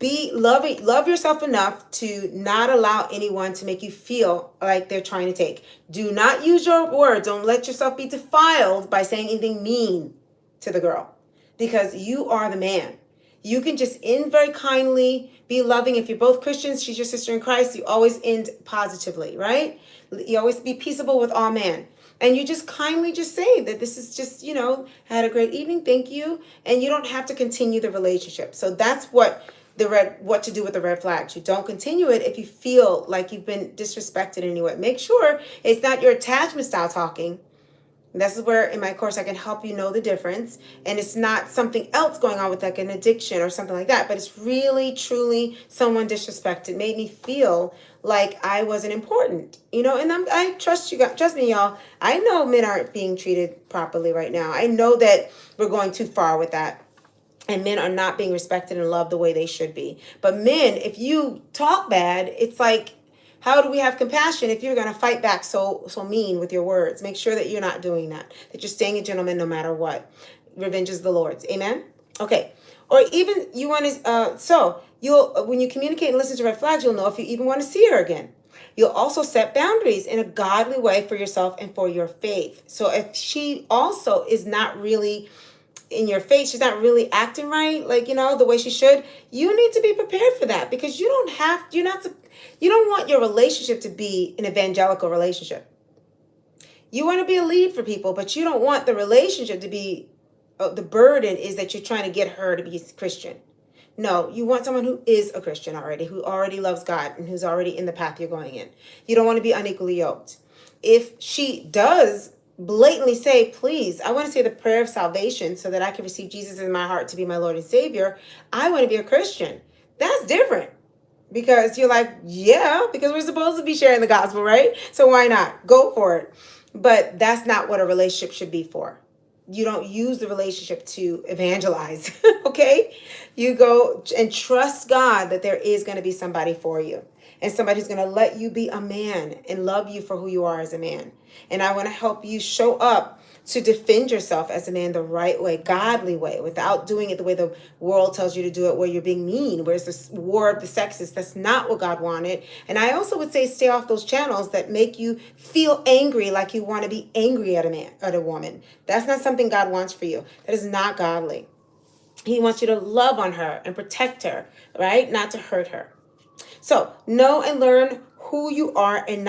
A: love yourself enough to not allow anyone to make you feel like they're trying to take. Do not use your words. Don't let yourself be defiled by saying anything mean to the girl, because you are the man. You can just end very kindly, be loving. If you're both Christians, she's your sister in Christ, you always end positively, right? You always be peaceable with all men. And you just kindly just say that this is just, I had a great evening, thank you. And you don't have to continue the relationship. So that's what to do with the red flags. You don't continue it if you feel like you've been disrespected in any way. Make sure it's not your attachment style talking. This is where in my course I can help you know the difference, and it's not something else going on with like an addiction or something like that, but it's really truly someone disrespected, made me feel like I wasn't important, and I trust you guys. Trust me, y'all. I know men aren't being treated properly right now. I know that we're going too far with that, and men are not being respected and loved the way they should be. But men, if you talk bad, it's like, how do we have compassion if you're going to fight back so mean with your words? Make sure that you're not doing that you're staying a gentleman no matter what. Revenge is the Lord's. Amen? Okay. Or even you want to, when you communicate and listen to red flags, you'll know if you even want to see her again. You'll also set boundaries in a godly way for yourself and for your faith. So if she also is not really in your face, she's not really acting right, the way she should, you need to be prepared for that, because you don't want your relationship to be an evangelical relationship. You want to be a lead for people, but you don't want the relationship to be, the burden is that you're trying to get her to be a Christian. No, you want someone who is a Christian already, who already loves God and who's already in the path you're going in. You don't want to be unequally yoked. If she does blatantly say, please, I want to say the prayer of salvation so that I can receive Jesus in my heart to be my Lord and Savior, I want to be a Christian, that's different. because you're like, yeah, because we're supposed to be sharing the gospel, right? So why not? Go for it. But that's not what a relationship should be for. You don't use the relationship to evangelize, okay? You go and trust God that there is going to be somebody for you and somebody who's going to let you be a man and love you for who you are as a man. And I want to help you show up to defend yourself as a man the right way, godly way, without doing it the way the world tells you to do it, where you're being mean, where it's this war of the sexes. That's not what God wanted. And I also would say stay off those channels that make you feel angry, like you want to be angry at a man, at a woman. That's not something God wants for you. That is not godly. He wants you to love on her and protect her, right? Not to hurt her. So know and learn who you are and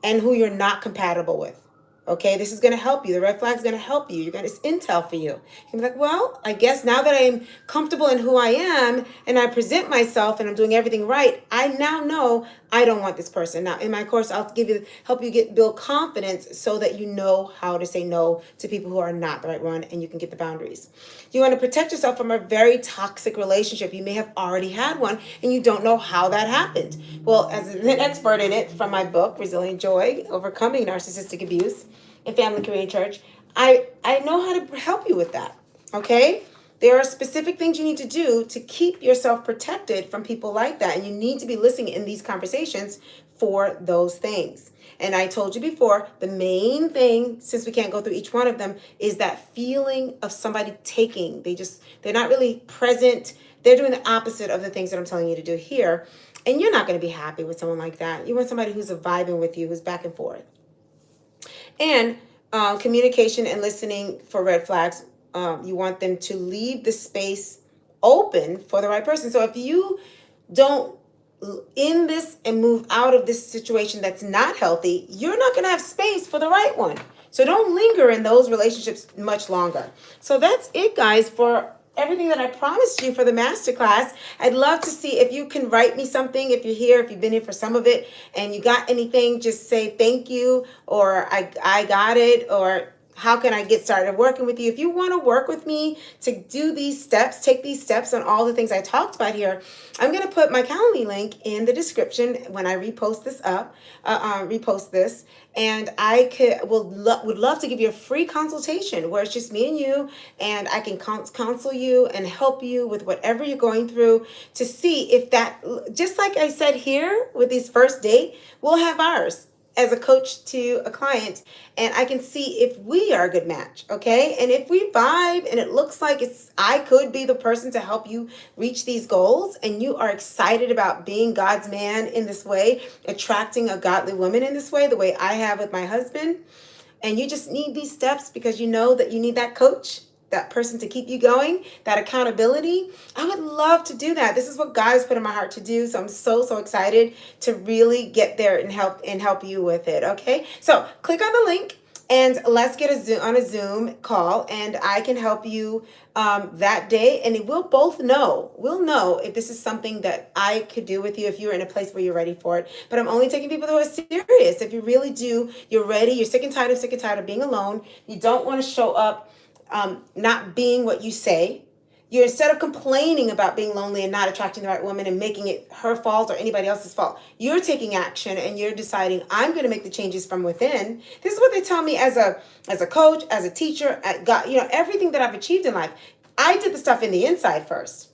A: and who you're not compatible with. Okay, this is going to help you. The red flag is going to help you. It's intel for you. You can be like, well, I guess now that I'm comfortable in who I am and I present myself and I'm doing everything right, I now know I don't want this person. Now, in my course, I'll help you build confidence so that you know how to say no to people who are not the right one, and you can get the boundaries. You want to protect yourself from a very toxic relationship. You may have already had one and you don't know how that happened. Well, as an expert in it from my book, Resilient Joy, Overcoming Narcissistic Abuse in Family, Career, and Church, I know how to help you with that, okay? There are specific things you need to do to keep yourself protected from people like that, and you need to be listening in these conversations for those things. And I told you before, the main thing, since we can't go through each one of them, is that feeling of somebody taking. They're not really present. They're doing the opposite of the things that I'm telling you to do here. And you're not going to be happy with someone like that. You want somebody who's vibing with you, who's back and forth. And communication and listening for red flags. You want them to leave the space open for the right person. So if you don't end this and move out of this situation that's not healthy, you're not going to have space for the right one. So don't linger in those relationships much longer. So that's it, guys, for everything that I promised you for the masterclass. I'd love to see if you can write me something. If you're here, if you've been here for some of it and you got anything, just say thank you, or I got it, or how can I get started working with you? If you want to work with me to do these steps, take these steps on all the things I talked about here, I'm going to put my Calendly link in the description when I repost this. And I would love to give you a free consultation where it's just me and you, and I can counsel you and help you with whatever you're going through to see if that, just like I said here with these first date, we'll have ours as a coach to a client, and I can see if we are a good match, okay? And if we vibe and it looks like I could be the person to help you reach these goals, and you are excited about being God's man in this way, attracting a godly woman in this way, the way I have with my husband, and you just need these steps because you know that you need that coach, that person to keep you going, that accountability, I would love to do that. This is what God has put in my heart to do. So I'm so excited to really get there and help you with it. Okay. So click on the link and let's get on a Zoom call, and I can help you that day. And we'll know if this is something that I could do with you, if you're in a place where you're ready for it. But I'm only taking people who are serious. If you really do, you're ready, you're sick and tired of being alone. You don't want to show up not being what you say. You're, instead of complaining about being lonely and not attracting the right woman and making it her fault or anybody else's fault, you're taking action and you're deciding, I'm going to make the changes from within. This is what they tell me as a coach, as a teacher, at God, everything that I've achieved in life. I did the stuff in the inside first.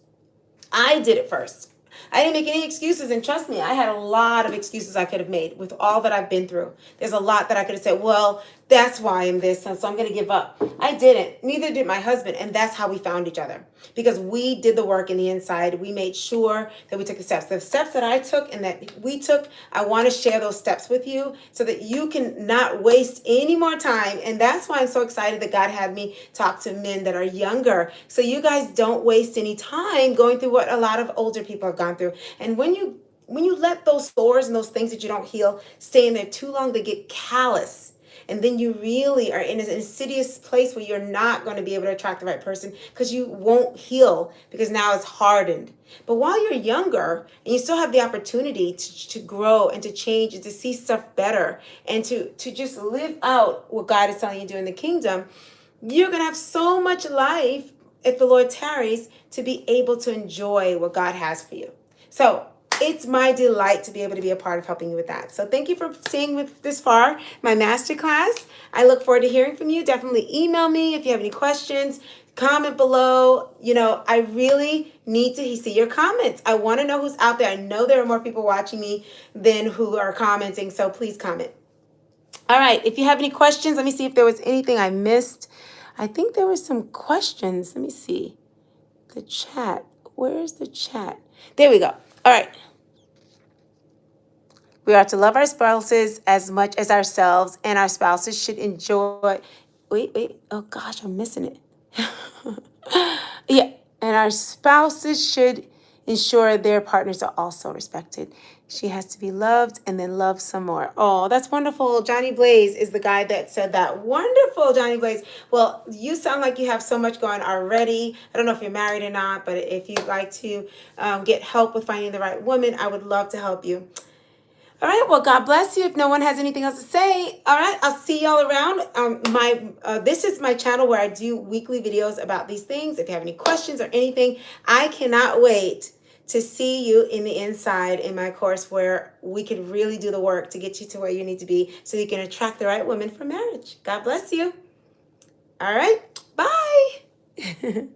A: I did it first. I didn't make any excuses, and trust me, I had a lot of excuses I could have made with all that I've been through. There's a lot that I could have said, well, that's why I'm this, and so I'm going to give up. I didn't. Neither did my husband, and that's how we found each other. Because we did the work in the inside. We made sure that we took the steps. The steps that I took and that we took, I want to share those steps with you so that you can not waste any more time. And that's why I'm so excited that God had me talk to men that are younger. So you guys don't waste any time going through what a lot of older people have gone through. And when you let those sores and those things that you don't heal stay in there too long, they get callous. And then you really are in an insidious place where you're not going to be able to attract the right person because you won't heal because now it's hardened. But while you're younger and you still have the opportunity to grow and to change and to see stuff better and to just live out what God is telling you to do in the kingdom, you're going to have so much life, if the Lord tarries, to be able to enjoy what God has for you. So it's my delight to be able to be a part of helping you with that. So thank you for staying with this far, my masterclass. I look forward to hearing from you. Definitely email me if you have any questions. Comment below. You know, I really need to see your comments. I want to know who's out there. I know there are more people watching me than who are commenting, so please comment. All right, if you have any questions, let me see if there was anything I missed. I think there were some questions. Let me see. The chat. Where's the chat? There we go. All right. We are to love our spouses as much as ourselves, and our spouses should enjoy. Wait. Oh gosh, I'm missing it. Yeah, and our spouses should ensure their partners are also respected. She has to be loved and then loved some more. Oh, that's wonderful. Johnny Blaze is the guy that said that. Wonderful, Johnny Blaze. Well, you sound like you have so much going already. I don't know if you're married or not, but if you'd like to get help with finding the right woman, I would love to help you. All right. Well, God bless you. If no one has anything else to say, all right, I'll see y'all around. This is my channel where I do weekly videos about these things. If you have any questions or anything, I cannot wait to see you in the inside in my course where we can really do the work to get you to where you need to be so you can attract the right woman for marriage. God bless you. All right. Bye.